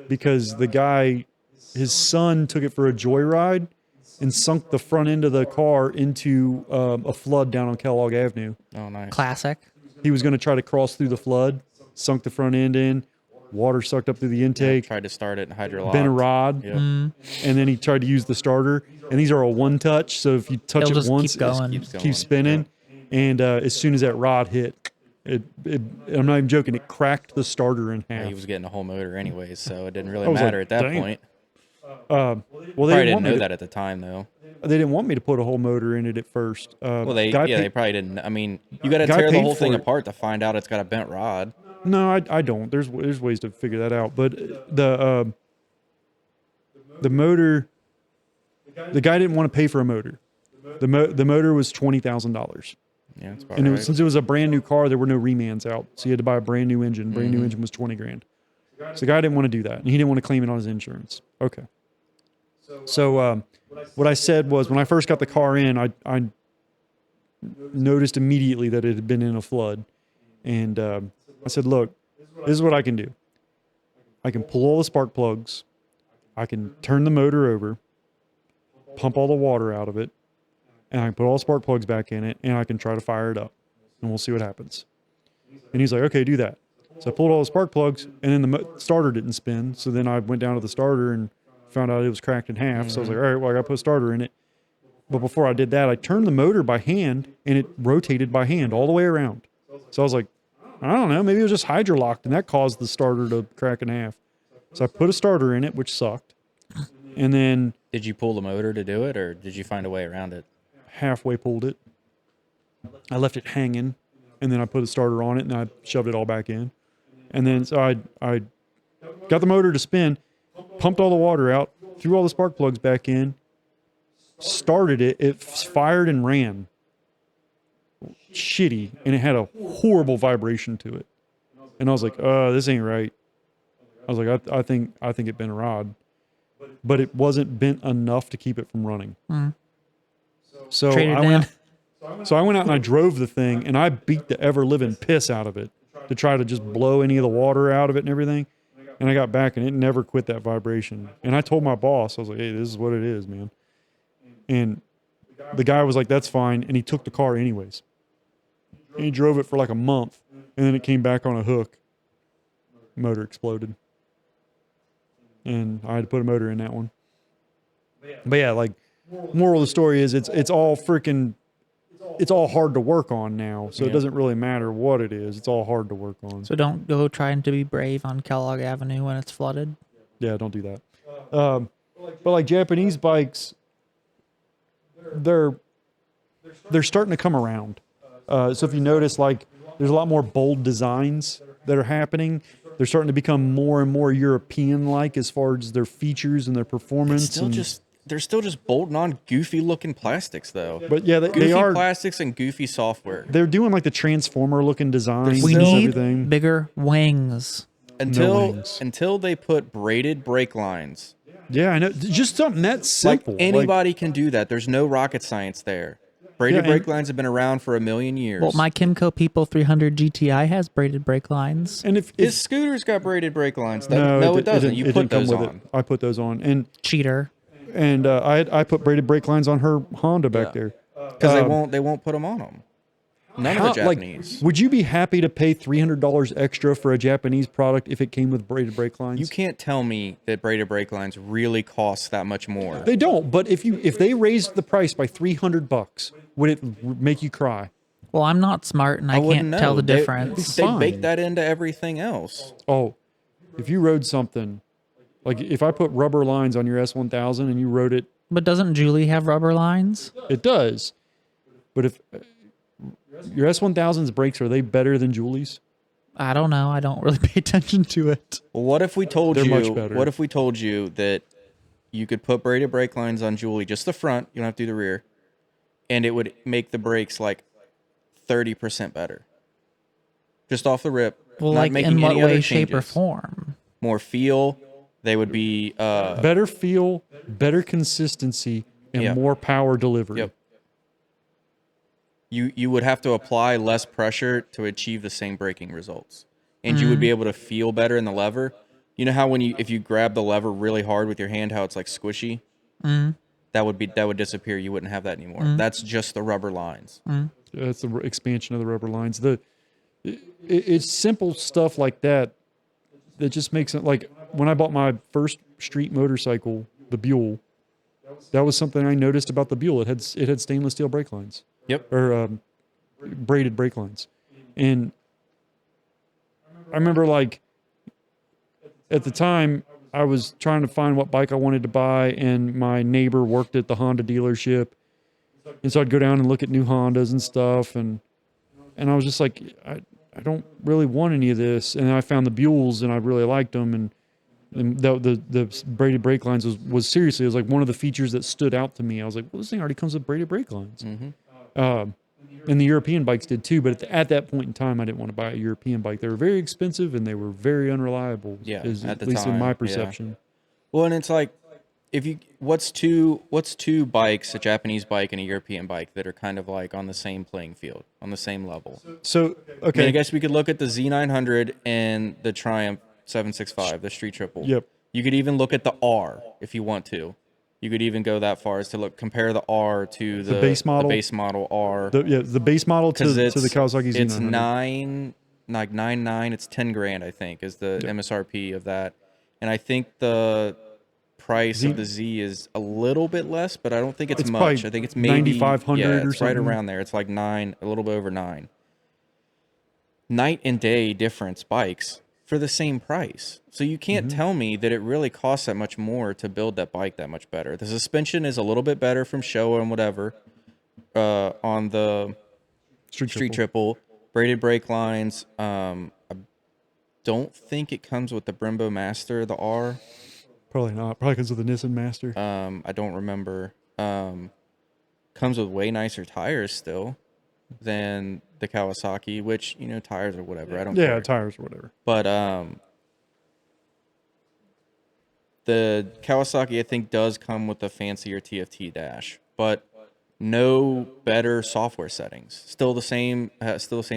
because the guy, his son took it for a joyride and sunk the front end of the car into a flood down on Kellogg Avenue. Oh, nice. Classic. He was going to try to cross through the flood, sunk the front end in, water sucked up through the intake, Tried to start it and hydraulic. bent a rod, Yep. and then he tried to use the starter. And these are a one touch, so if you touch It'll it just once, keep going. Keeps going. keeps spinning. And as soon as that rod hit, I'm not even joking, it cracked the starter in half. He was getting a whole motor anyways, so it didn't really I was like, matter at that "Damn." point. Well, they Probably didn't didn't want me know to, that at the time, though. they didn't want me to put a whole motor in it at first. Well, they Guy they paid- probably didn't. I mean, you got to Guy tear the paid whole for thing it. apart to find out it's got a bent rod. No, I don't. There's ways to figure that out. But the motor, the guy didn't want to pay for a motor. The motor was $20,000. Yeah, that's about And right. since it was a brand new car, there were no remands out. So you had to buy a brand new engine. Brand new engine was 20 grand. So the guy didn't want to do that. And he didn't want to claim it on his insurance. Okay. So what I said was, when I first got the car in, I noticed immediately that it had been in a flood. And I said, look, this is what I can do. I can pull all the spark plugs. I can turn the motor over, pump all the water out of it, and I can put all the spark plugs back in it, and I can try to fire it up, and we'll see what happens. And he's like, okay, do that. So I pulled all the spark plugs, and then the starter didn't spin. So then I went down to the starter and found out it was cracked in half. So I was like, all right, well, I got to put a starter in it. But before I did that, I turned the motor by hand, and it rotated by hand all the way around. So I was like, I don't know, maybe it was just hydrolocked, and that caused the starter to crack in half. So I put a starter in it, which sucked. And then Did you pull the motor to do it, or did you find a way around it? halfway pulled it. I left it hanging, and then I put a starter on it, and I shoved it all back in. And then so I got the motor to spin, pumped all the water out, threw all the spark plugs back in, started it. It fired and ran. Shitty, and it had a horrible vibration to it. And I was like, this ain't right. I was like, I think it bent a rod. But it wasn't bent enough to keep it from running. So Traded I went out and I drove the thing, and I beat the ever-living piss out of it to try to just blow any of the water out of it and everything. And I got back, and it never quit that vibration. And I told my boss, I was like, hey, this is what it is, man. And the guy was like, that's fine. And he took the car anyways. And he drove it for like a month, and then it came back on a hook. Motor exploded. And I had to put a motor in that one. But yeah, like, moral of the story is it's all hard to work on now. So it doesn't really matter what it is. It's all hard to work on. So don't go trying to be brave on Kellogg Avenue when it's flooded. Yeah, don't do that. But like Japanese bikes, they're starting to come around. So if you notice, like, there's a lot more bold designs that are happening. They're starting to become more and more European-like as far as their features and their performance. They're still just bolting on goofy looking plastics though. But yeah, Goofy they are. plastics and goofy software. They're doing like the transformer-looking designs We and need everything. bigger wings. Until they put braided brake lines. Yeah, I know. Just something that simple. Like anybody can do that. There's no rocket science there. Braided brake lines have been around for a million years. Well, my Kimco People 300 GTI has braided brake lines. And if his scooter's got braided brake lines. no, It doesn't. You put those on. I put those on, and Cheater. I put braided brake lines on her Honda back there Because they won't put them on them. None of the Japanese. Like, would you be happy to pay $300 extra for a Japanese product if it came with braided brake lines? You can't tell me that braided brake lines really cost that much more. They don't. But if they raised the price by $300, would it make you cry? Well, I'm not smart and I can't know. tell the They- difference. They Fine. bake that into everything else. Oh, if you rode something, like if I put rubber lines on your S1000 and you rode it, But doesn't Julie have rubber lines? it does. But if your S1000's brakes, are they better than Julie's? I don't know. I don't really pay attention to it. Well, what if we told They're you? much better. What if we told you that you could put braided brake lines on Julie, just the front, you don't have to do the rear, and it would make the brakes like 30% better, just off the rip. Well, not like making in what any other way, shape, or changes. form? More feel. They would be. Better feel, better consistency, and Yep. more power delivery. Yep. You would have to apply less pressure to achieve the same braking results, and you would be able to feel better in the lever. You know how if you grab the lever really hard with your hand, how it's like squishy. That would disappear. You wouldn't have that anymore. That's just the rubber lines. That's the expansion of the rubber lines. It's simple stuff like that that just makes it, like when I bought my first street motorcycle, the Buell. That was something I noticed about the Buell. It had stainless steel brake lines. Yep. Or braided brake lines. And I remember, like, at the time, I was trying to find what bike I wanted to buy, and my neighbor worked at the Honda dealership. And so I'd go down and look at new Hondas and stuff, and I was just like, I don't really want any of this. And I found the Buells, and I really liked them, and And the braided brake lines was seriously, it was like one of the features that stood out to me. I was like, well, this thing already comes with braided brake lines. And the European bikes did too, but at that point in time, I didn't want to buy a European bike. They were very expensive and they were very unreliable. Yeah, at the least in my perception. Well, and it's like, what's two bikes, a Japanese bike and a European bike, that are kind of like on the same playing field, on the same level? So I mean, I guess we could look at the Z900 and the Triumph 765, the Street Triple. Yep. You could even look at the R if you want to. You could even go that far as to compare the R to the base model, R. The base model to the Kawasaki Z900. It's 9.9. It's $10,000, I think, is the MSRP of that. And I think the price of the Z is a little bit less, but I don't think it's much. I think it's maybe 9,500 or it's something. right around there. It's like 9, a little bit over 9. Night and day difference bikes for the same price. So you can't tell me that it really costs that much more to build that bike that much better. The suspension is a little bit better from Showa and whatever on the Street Triple. Braided brake lines. I don't think it comes with the Brembo Master, the R. Probably not. Probably comes with the Nissan Master. I don't remember. Comes with way nicer tires still than the Kawasaki, which, tires or whatever. I don't care. Yeah, tires or whatever. But the Kawasaki, I think, does come with a fancier TFT dash, but no better software settings. Still the same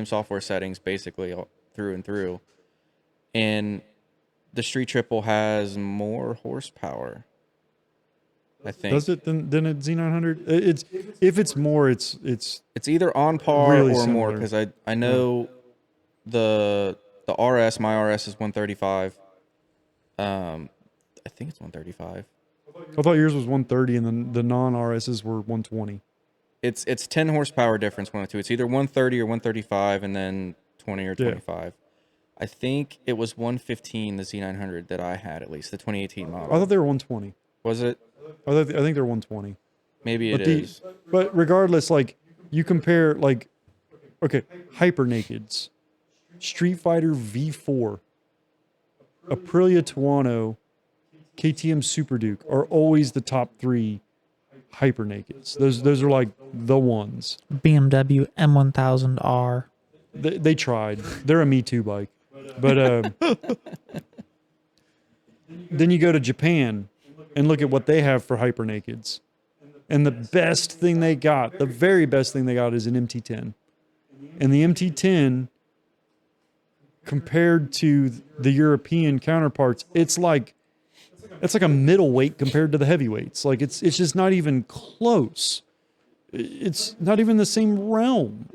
software settings basically through and through. And the Street Triple has more horsepower, I think. Does it than a Z900? If it's more, it's either on par really or similar. more, because I know the RS, my RS is 135. I think it's 135. I thought yours was 130, and then the non-RSs were 120. It's 10 horsepower difference, one or two. It's either 130 or 135, and then 20 or 25. I think it was 115, the Z900 that I had, at least the 2018 model. I thought they were 120. Was it? I think they're 120. Maybe it is. But regardless, like, you compare, like, okay, Hyper Nakeds, Street Fighter V4, Aprilia Tuono, KTM Super Duke are always the top 3 Hyper Nakeds. Those are like the ones. BMW M1000R. They tried. They're a Me Too bike. But then you go to Japan and look at what they have for Hyper Nakeds. And the best thing they got, the very best thing they got is an MT10. And the MT10, compared to the European counterparts, it's like a middleweight compared to the heavyweights. Like it's just not even close. It's not even the same realm.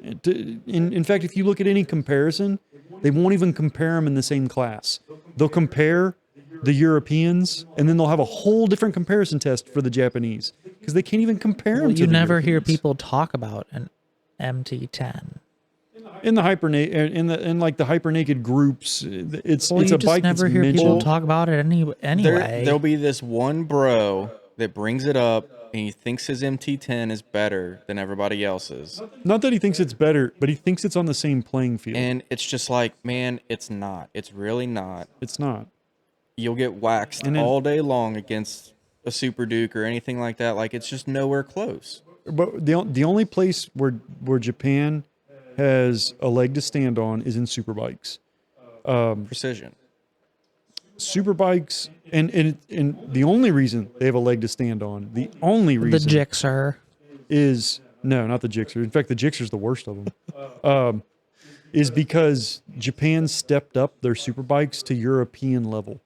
In fact, if you look at any comparison, they won't even compare them in the same class. They'll compare the Europeans, and then they'll have a whole different comparison test for the Japanese because they can't even compare them. You never hear people talk about an MT10 in the like the hyper naked groups. It's a bike that's never hear mentioned. people talk about it anyway. There'll be this one bro that brings it up, and he thinks his MT10 is better than everybody else's. Not that he thinks it's better, but he thinks it's on the same playing field. And it's just like, man, it's not. It's really not. It's not. You'll get waxed all day long against a Super Duke or anything like that. Like, it's just nowhere close. But the only place where Japan has a leg to stand on is in superbikes. Precision. Superbikes, and the only reason they have a leg to stand on, the only reason, the Gixxer, is no, not the Gixxer. In fact, the Gixxer's the worst of them. Is because Japan stepped up their superbikes to European level.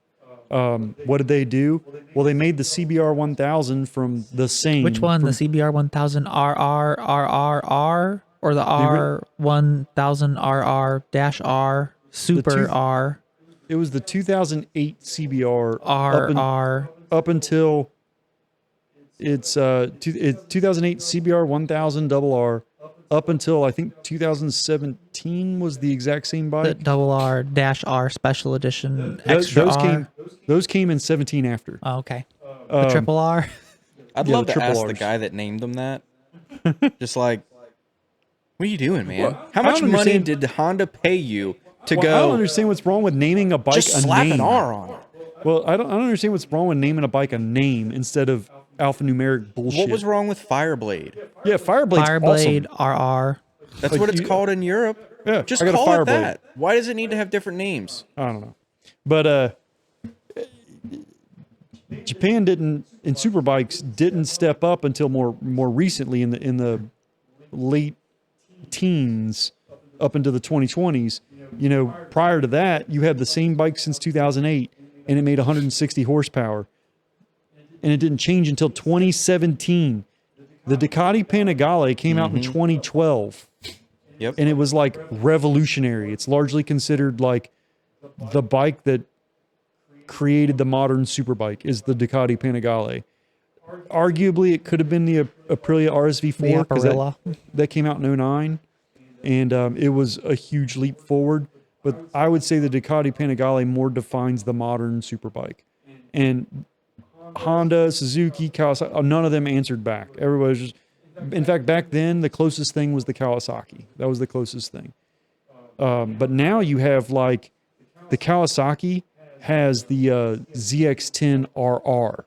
What did they do? Well, they made the CBR 1000 from the same. Which one? The CBR 1000 RR or the R 1000 RR-R Super R? It was the 2008 CBR RR up until it's 2008 CBR 1000 RR up until I think 2017 was the exact same bike. The double R-R Special Edition Extra R. Those came in 17 after. Oh, okay. The triple R. I'd love to ask the guy that named them that. Just like, what are you doing, man? Well, How much money did Honda pay you to go? I don't understand what's wrong with naming a bike just a slap name. an R on it. Well, I don't understand what's wrong with naming a bike a name instead of alphanumeric bullshit. What was wrong with Fireblade? Yeah, Fireblade's Fireblade, awesome. RR. That's Like what it's you- called in Europe. Yeah, Just I got a call it Fireblade. that. Why does it need to have different names? I don't know. But Japan didn't, in superbikes, didn't step up until more recently in the late teens up into the 2020s. You know, prior to that, you had the same bike since 2008 and it made 160 horsepower. And it didn't change until 2017. The Ducati Panigale came out in 2012 Yep. and it was like revolutionary. It's largely considered like the bike that created the modern superbike is the Ducati Panigale. Arguably, it could have been the Aprilia RSV4 The because Aprilia. that came out in 09, and it was a huge leap forward. But I would say the Ducati Panigale more defines the modern superbike. And Honda, Suzuki, Kawasaki, none of them answered back. Everybody was just, in fact, back then, the closest thing was the Kawasaki. That was the closest thing. But now you have like the Kawasaki has the ZX10RR,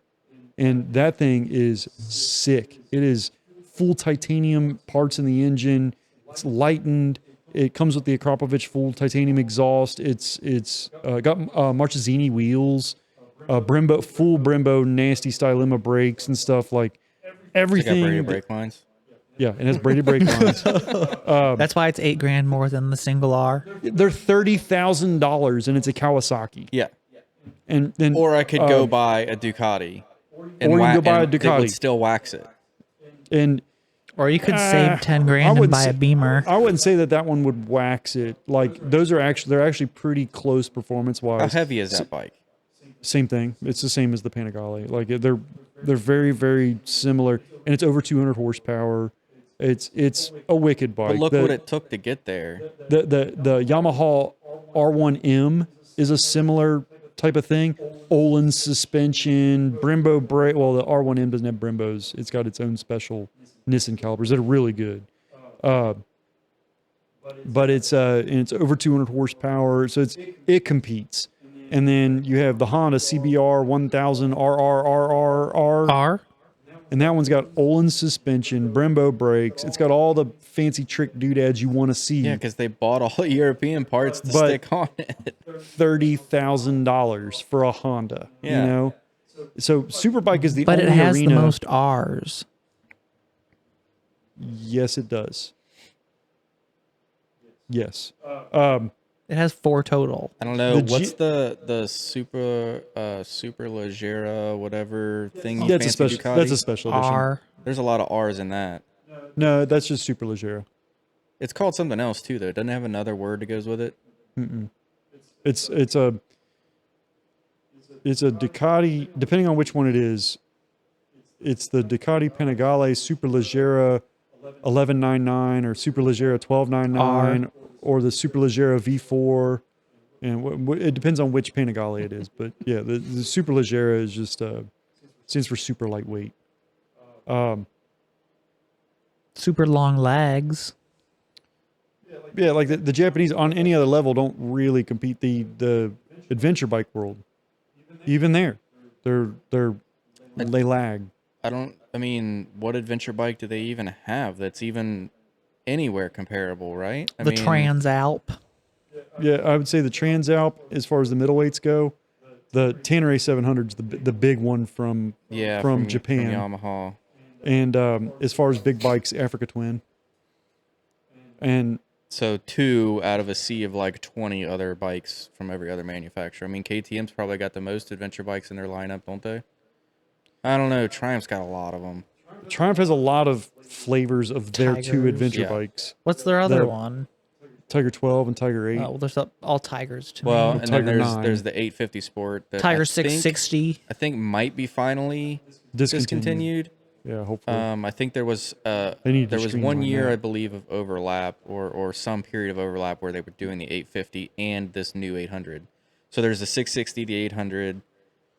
and that thing is sick. It is full titanium parts in the engine. It's lightened. It comes with the Akrapovic full titanium exhaust. It's got Marchesini wheels, full Brembo nasty Stylema brakes and stuff like everything. Got braided brake lines. Yeah, it has braided brake lines. That's why it's $8,000 more than the single R. They're $30,000 and it's a Kawasaki. Yeah. And then Or I could go buy a Ducati. And or you can go buy a and They Ducati. would still wax it. and Or you could save $10,000 I and wouldn't buy say- a Beamer. I wouldn't say that one would wax it. Like they're actually pretty close performance How wise. heavy is that bike? Same thing. It's the same as the Panigale. Like they're very very similar, and it's over 200 horsepower. It's a wicked bike. But look what it took to get there. The Yamaha R1M is a similar type of thing. Olin suspension, Brembo brake. Well, the R1M doesn't have Brembos. It's got its own special Nissan calipers that are really good. But it's over 200 horsepower, so it competes. And then you have the Honda CBR 1000 RRRRR. R? And that one's got Olin suspension, Brembo brakes. It's got all the fancy trick doodads you want to see. Yeah, because they bought all the European parts to But- stick on it. $30,000 for a Honda. Yeah. You know, so Superbike is the But only it has arena. the most R's. Yes, it does. Yes. It has 4 total. I don't know. The What's the super Leggera, whatever thing you That's a fancy special. Ducati? That's a special edition. R. There's a lot of R's in that. No, that's just Super Leggera. It's called something else too, though. Doesn't it have another word that goes with it? It's a Ducati. Depending on which one it is, it's the Ducati Panigale Super Leggera 1199 or Super Leggera 1299 or the Super Leggera V4. And it depends on which Panigale it is, but yeah, the Super Leggera is just stands for super lightweight. Super long legs. Yeah, like the Japanese on any other level don't really compete the adventure bike world. Even there, they lag. I mean, what adventure bike do they even have that's even anywhere comparable, right? The Transalp. Yeah, I would say the Transalp, as far as the middleweights go, the Tanner 700 is the big one from Japan. From Yamaha. And as far as big bikes, Africa Twin. And So 2 out of a sea of like 20 other bikes from every other manufacturer. I mean, KTM's probably got the most adventure bikes in their lineup, don't they? I don't know. Triumph's got a lot of them. Triumph has a lot of flavors of their 2 Tigers. adventure Yeah. bikes. What's their other The- one? Tiger 12 and Tiger 8. Oh, well, there's all Tigers to Well, me. and then Tiger 9. there's the 850 Sport. That Tiger I 660. I think might be finally discontinued. Yeah, hopefully. I think there was need to there was one streamline year that. I believe of overlap or some period of overlap where they were doing the 850 and this new 800. So there's the 660, the 800,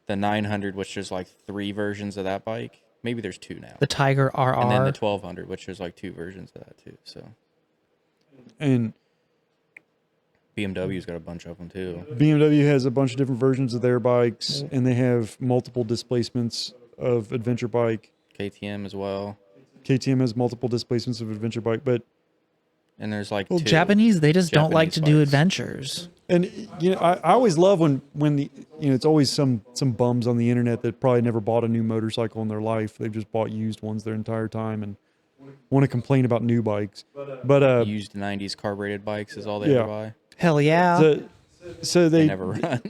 the 900, which there's like 3 versions of that bike. Maybe there's 2 now. The Tiger RR. And then the 1200, which there's like 2 versions of that too. So And BMW's got a bunch of them too. BMW has a bunch of different versions of their bikes, and they have multiple displacements of adventure bike. KTM as well. KTM has multiple displacements of adventure bike, but And there's like Well, two Japanese, they just don't like Japanese to do bikes. adventures. and I always love when the it's always some bums on the internet that probably never bought a new motorcycle in their life. They've just bought used ones their entire time and want to complain about new bikes. But Used 90s carbureted bikes is all they Yeah. ever buy. Hell yeah. so They they never run.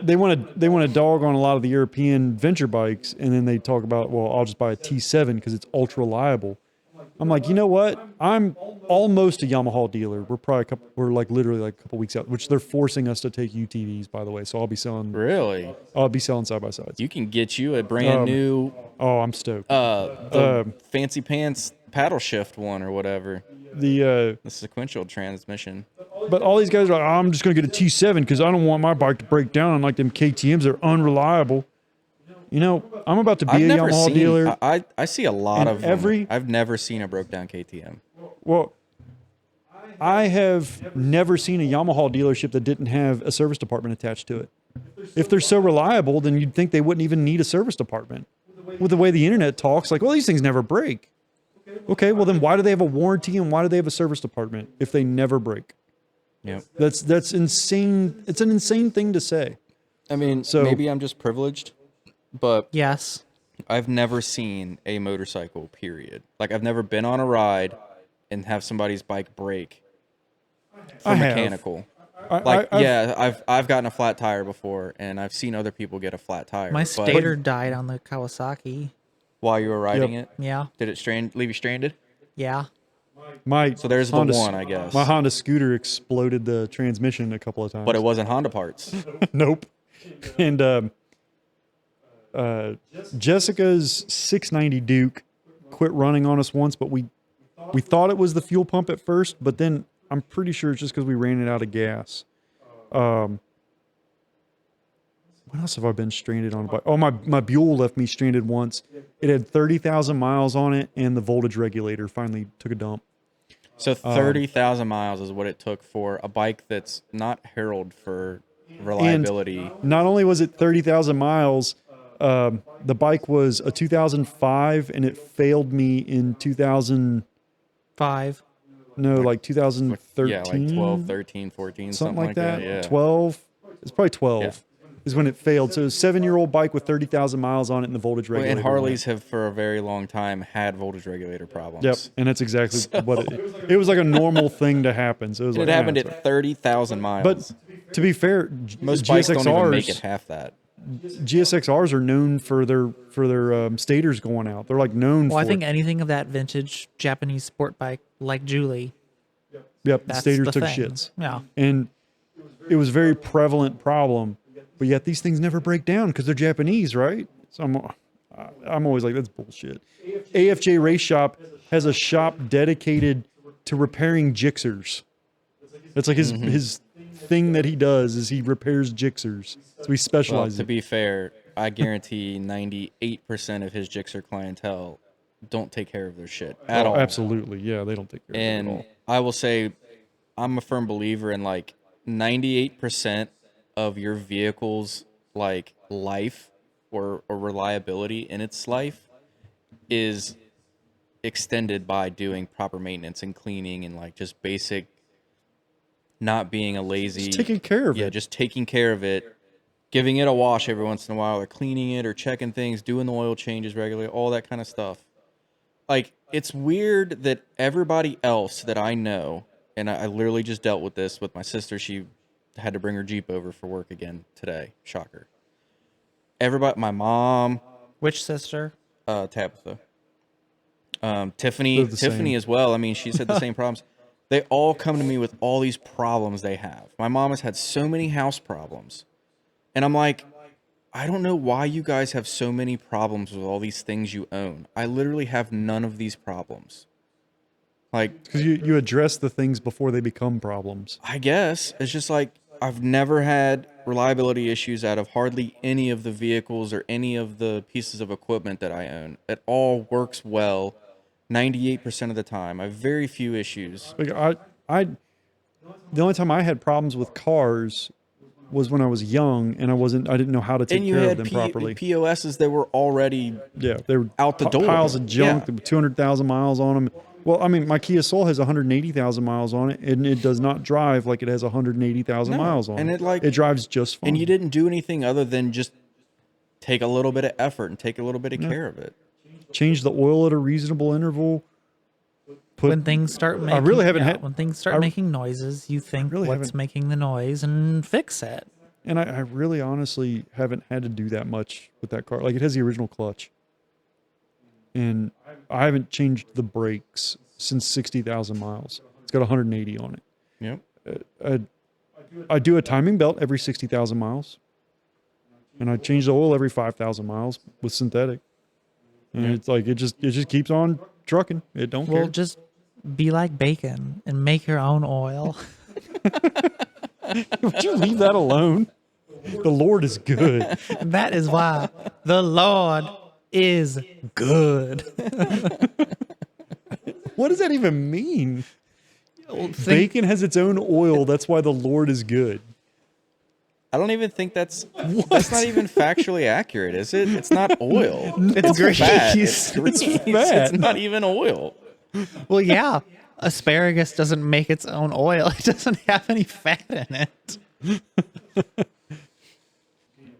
they want to dog on a lot of the European venture bikes, and then they talk about, well, I'll just buy a T7 because it's ultra reliable. I'm like, you know what? I'm almost a Yamaha dealer. We're like literally like a couple weeks out, which they're forcing us to take UTVs, by the way. So I'll be selling Really? side by sides. You can get you a brand new Oh, I'm stoked. the fancy pants paddle shift one or whatever. The sequential transmission. but all these guys are like, I'm just gonna get a T7 because I don't want my bike to break down on like them KTM's. They're unreliable. You know, I'm about to be I've a never Yamaha seen. dealer. I see a lot And of them. every- I've never seen a broke down KTM. Well, I have never seen a Yamaha dealership that didn't have a service department attached to it. If they're so reliable, then you'd think they wouldn't even need a service department. With the way the internet talks, like, well, these things never break. Okay, well then why do they have a warranty and why do they have a service department if they never break? Yep. That's insane. It's an insane thing to say. I mean, So- maybe I'm just privileged, but Yes. I've never seen a motorcycle, period. Like, I've never been on a ride and have somebody's bike break I from have. mechanical. I've- I've gotten a flat tire before, and I've seen other people get a flat tire. My but stator died on the Kawasaki. while you were riding Yep. it, Yeah. did it leave you stranded? Yeah. So there's the one, I guess. My Honda scooter exploded the transmission a couple of times. But it wasn't Honda parts. Nope. And Jessica's 690 Duke quit running on us once, but we thought it was the fuel pump at first, but then I'm pretty sure it's just because we ran it out of gas. When else have I been stranded on a bike? Oh, my Buell left me stranded once. It had 30,000 miles on it, and the voltage regulator finally took a dump. So 30,000 miles is what it took for a bike that's not heralded for reliability. Not only was it 30,000 miles, the bike was a 2005, and it failed me in 5. like 2013. Yeah, like 12, 13, 14, something like that. Yeah. 12. It's probably 12 Yeah. is when it failed. So it was a 7-year-old bike with 30,000 miles on it, and the voltage Well, regulator. and Harleys have for a very long time had voltage regulator problems. Yep, and that's exactly what it was like a normal thing to happen. So it was It like happened it's at 30,000 miles. But to be fair, most bikes don't even make it GSXRs half that. GSXRs are known for their stators going out. They're like known Well, for I think anything of that vintage Japanese sport bike, like Julie, yep, the that's stators the took thing. shits. Yeah. And it was a very prevalent problem. But yet these things never break down because they're Japanese, right? So I'm always like, that's bullshit. AFJ Race Shop has a shop dedicated to repairing Gixxers. That's like his thing that he does is he repairs Gixxers. So he Well, specializes. to be fair, I guarantee 98% of his Gixxer clientele don't take care of their shit at all. Absolutely. Yeah, they don't take care of it at And all. I will say, I'm a firm believer in like 98% of your vehicle's like life or reliability in its life is extended by doing proper maintenance and cleaning and like just basic, not being a lazy, Just taking care of yeah, it. just taking care of it, giving it a wash every once in a while, or cleaning it, or checking things, doing the oil changes regularly, all that kind of stuff. Like, it's weird that everybody else that I know, and I literally just dealt with this with my sister. She had to bring her Jeep over for work again today. Shocker. Everybody, my mom, Which sister? Tabitha, Tiffany, They're the Tiffany same. as well. I mean, she's had the same problems. They all come to me with all these problems they have. My mom has had so many house problems. And I'm like, I don't know why you guys have so many problems with all these things you own. I literally have none of these problems. Like, Because you address the things before they become problems. I guess it's just like I've never had reliability issues out of hardly any of the vehicles or any of the pieces of equipment that I own. It all works well 98% of the time. I have very few issues. Like the only time I had problems with cars was when I was young and I didn't know how to take And you care of had them properly. POSs that were already Yeah, they were out the door. piles of junk. Yeah. There were 200,000 miles on them. Well, I mean, my Kia Soul has 180,000 miles on it, and it does not drive like it has 180,000 No, miles on and it. it drives just fine. And you didn't do anything other than just take a little bit of effort and take a little bit of care of it. Change the oil at a reasonable interval. When things start making, really haven't had- when things start making noises, you think really what's haven't- making the noise and fix it. And I really honestly haven't had to do that much with that car. Like, it has the original clutch. And I haven't changed the brakes since 60,000 miles. It's got 180 on it. Yep. I do a timing belt every 60,000 miles. And I change the oil every 5,000 miles with synthetic. And it's like, it just keeps on trucking. It don't Well, care. just be like bacon and make your own oil. Would you leave that alone? The Lord is good. That is why the Lord is good. What does that even mean? Think- Bacon has its own oil. That's why the Lord is good. I don't even think that's not even factually accurate, is it? It's not oil. It's grease. fat. It's grease. fat. It's not even oil. Well, yeah, asparagus doesn't make its own oil. It doesn't have any fat in it.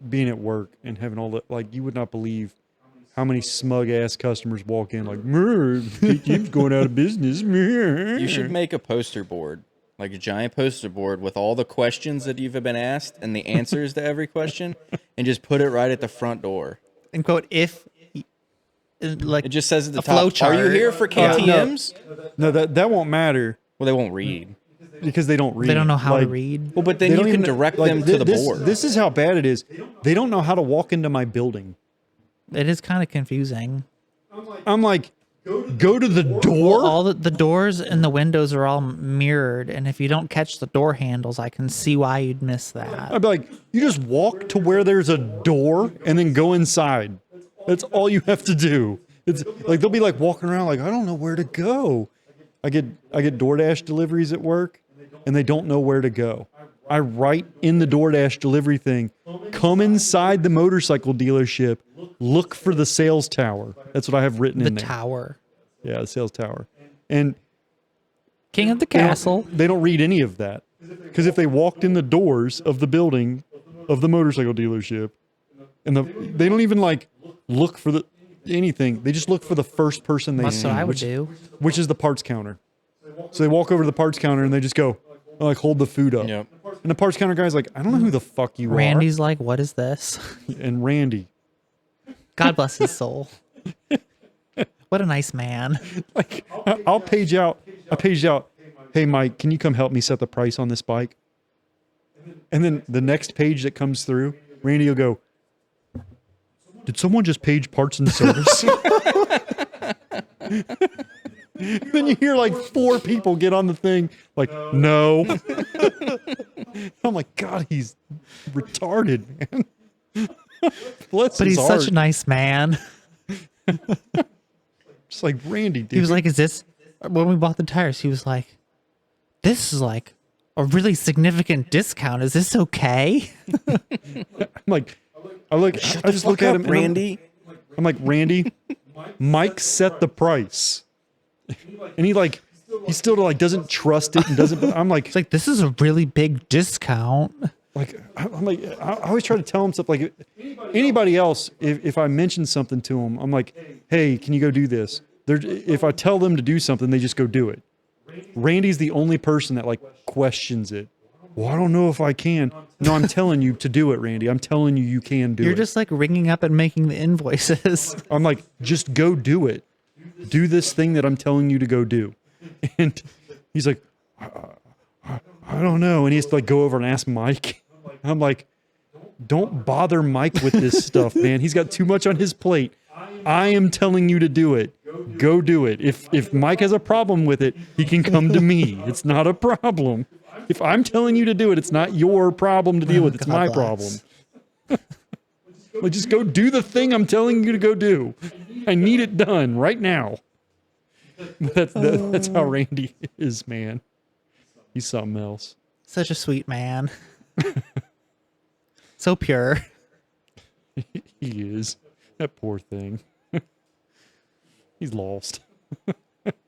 Being at work and having all the, like, you would not believe how many smug ass customers walk in like, KTM's going out of business. You should make a poster board, like a giant poster board with all the questions that you've been asked and the answers to every question, and just put it right at the front door. And quote, if like It just says at the a flow top, "Are you chart. here for KTMs?" No, that won't matter Well, they won't read. because they don't read. they don't know how to Like, read. Well, but then they you don't can even- direct like, them to the this, board. This is how bad it is. They don't know how to walk into my building. It is kind of confusing. I'm like, go to the door. All the doors and the windows are all mirrored, and if you don't catch the door handles, I can see why you'd miss that. I'd be like, you just walk to where there's a door and then go inside. That's all you have to do. It's like they'll be like walking around like, I don't know where to go. I get DoorDash deliveries at work and they don't know where to go. I write in the DoorDash delivery thing, come inside the motorcycle dealership, look for the sales tower. That's what I have written The in there. tower, Yeah, the sales tower. And king of the they don't- castle. They don't read any of that. Because if they walked in the doors of the building of the motorcycle dealership, and they don't even like look for anything. They just look for the first person they That's see, what I would do. which is the parts counter. So they walk over to the parts counter and they just go, like, hold the food up. Yep. And the parts counter guy's like, I don't know who the fuck you Randy's like, what is this? are. And Randy, God bless his soul. What a nice man. like, I'll page out. Hey, Mike, can you come help me set the price on this bike? And then the next page that comes through, Randy will go, did someone just page parts and service? Then you hear like 4 people get on the thing, like, no. I'm like, God, he's retarded, man. Bless But his he's heart. such a nice man. Just like Randy, dude. He was like, is this, when we bought the tires, he was like, this is like a really significant discount. Is this okay? I'm like, I just look at him, and Randy. I'm like, Randy, Mike set the price, and he still like doesn't trust it and doesn't. I'm like, It's like, this is a really big discount. I'm like, I always try to tell him stuff. Like anybody else, if I mention something to him, I'm like, hey, can you go do this? If I tell them to do something, they just go do it. Randy's the only person that like questions it. Well, I don't know if I can. No, I'm telling you to do it, Randy. I'm telling you can do it. You're just like ringing up and making the invoices. I'm like, just go do it. Do this thing that I'm telling you to go do. And he's like, I don't know. And he has to like go over and ask Mike. I'm like, don't bother Mike with this stuff, man. He's got too much on his plate. I am telling you to do it. Go do it. If Mike has a problem with it, he can come to me. It's not a problem. If I'm telling you to do it, it's not your problem to deal with. It's God my bless. problem. Like, just go do the thing I'm telling you to go do. I need it done right now. That's how Randy is, man. He's something else. Such a sweet man. So pure. He is. That poor thing. He's lost.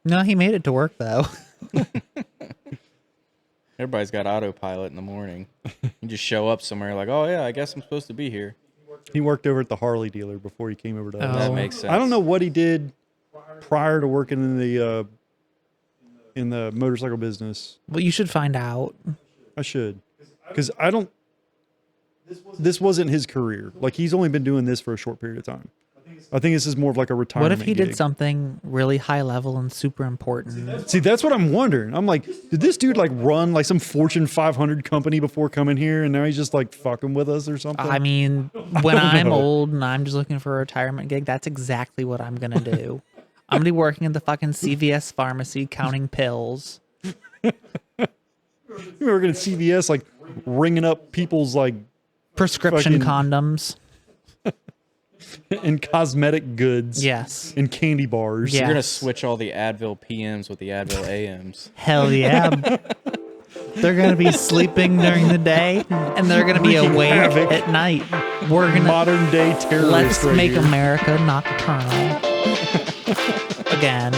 No, he made it to work though. Everybody's got autopilot in the morning. You just show up somewhere like, oh yeah, I guess I'm supposed to be here. He worked over at the Harley dealer before he came over to us. That makes sense. I don't know what he did prior to working in the motorcycle business. Well, you should find out. I should, because I don't. This wasn't his career. Like, he's only been doing this for a short period of time. I think this is more of like a retirement. What if he gig. did something really high level and super important? See, that's what I'm wondering. I'm like, did this dude like run like some Fortune 500 company before coming here, and now he's just like fucking with us or something? I mean, when I'm old and I'm just looking for a retirement gig, that's exactly what I'm gonna do. I'm gonna be working at the fucking CVS pharmacy counting pills. You were gonna CVS like ringing up people's like Prescription fucking- condoms. and cosmetic goods. Yes. And candy bars. Yeah. You're gonna switch all the Advil PMs with the Advil AMs. Hell yeah. They're going to be sleeping during the day and they're going to be Wreaking awake havoc. at night. We're going to Modern day terrorist. let's right make here. America nocturnal. Again.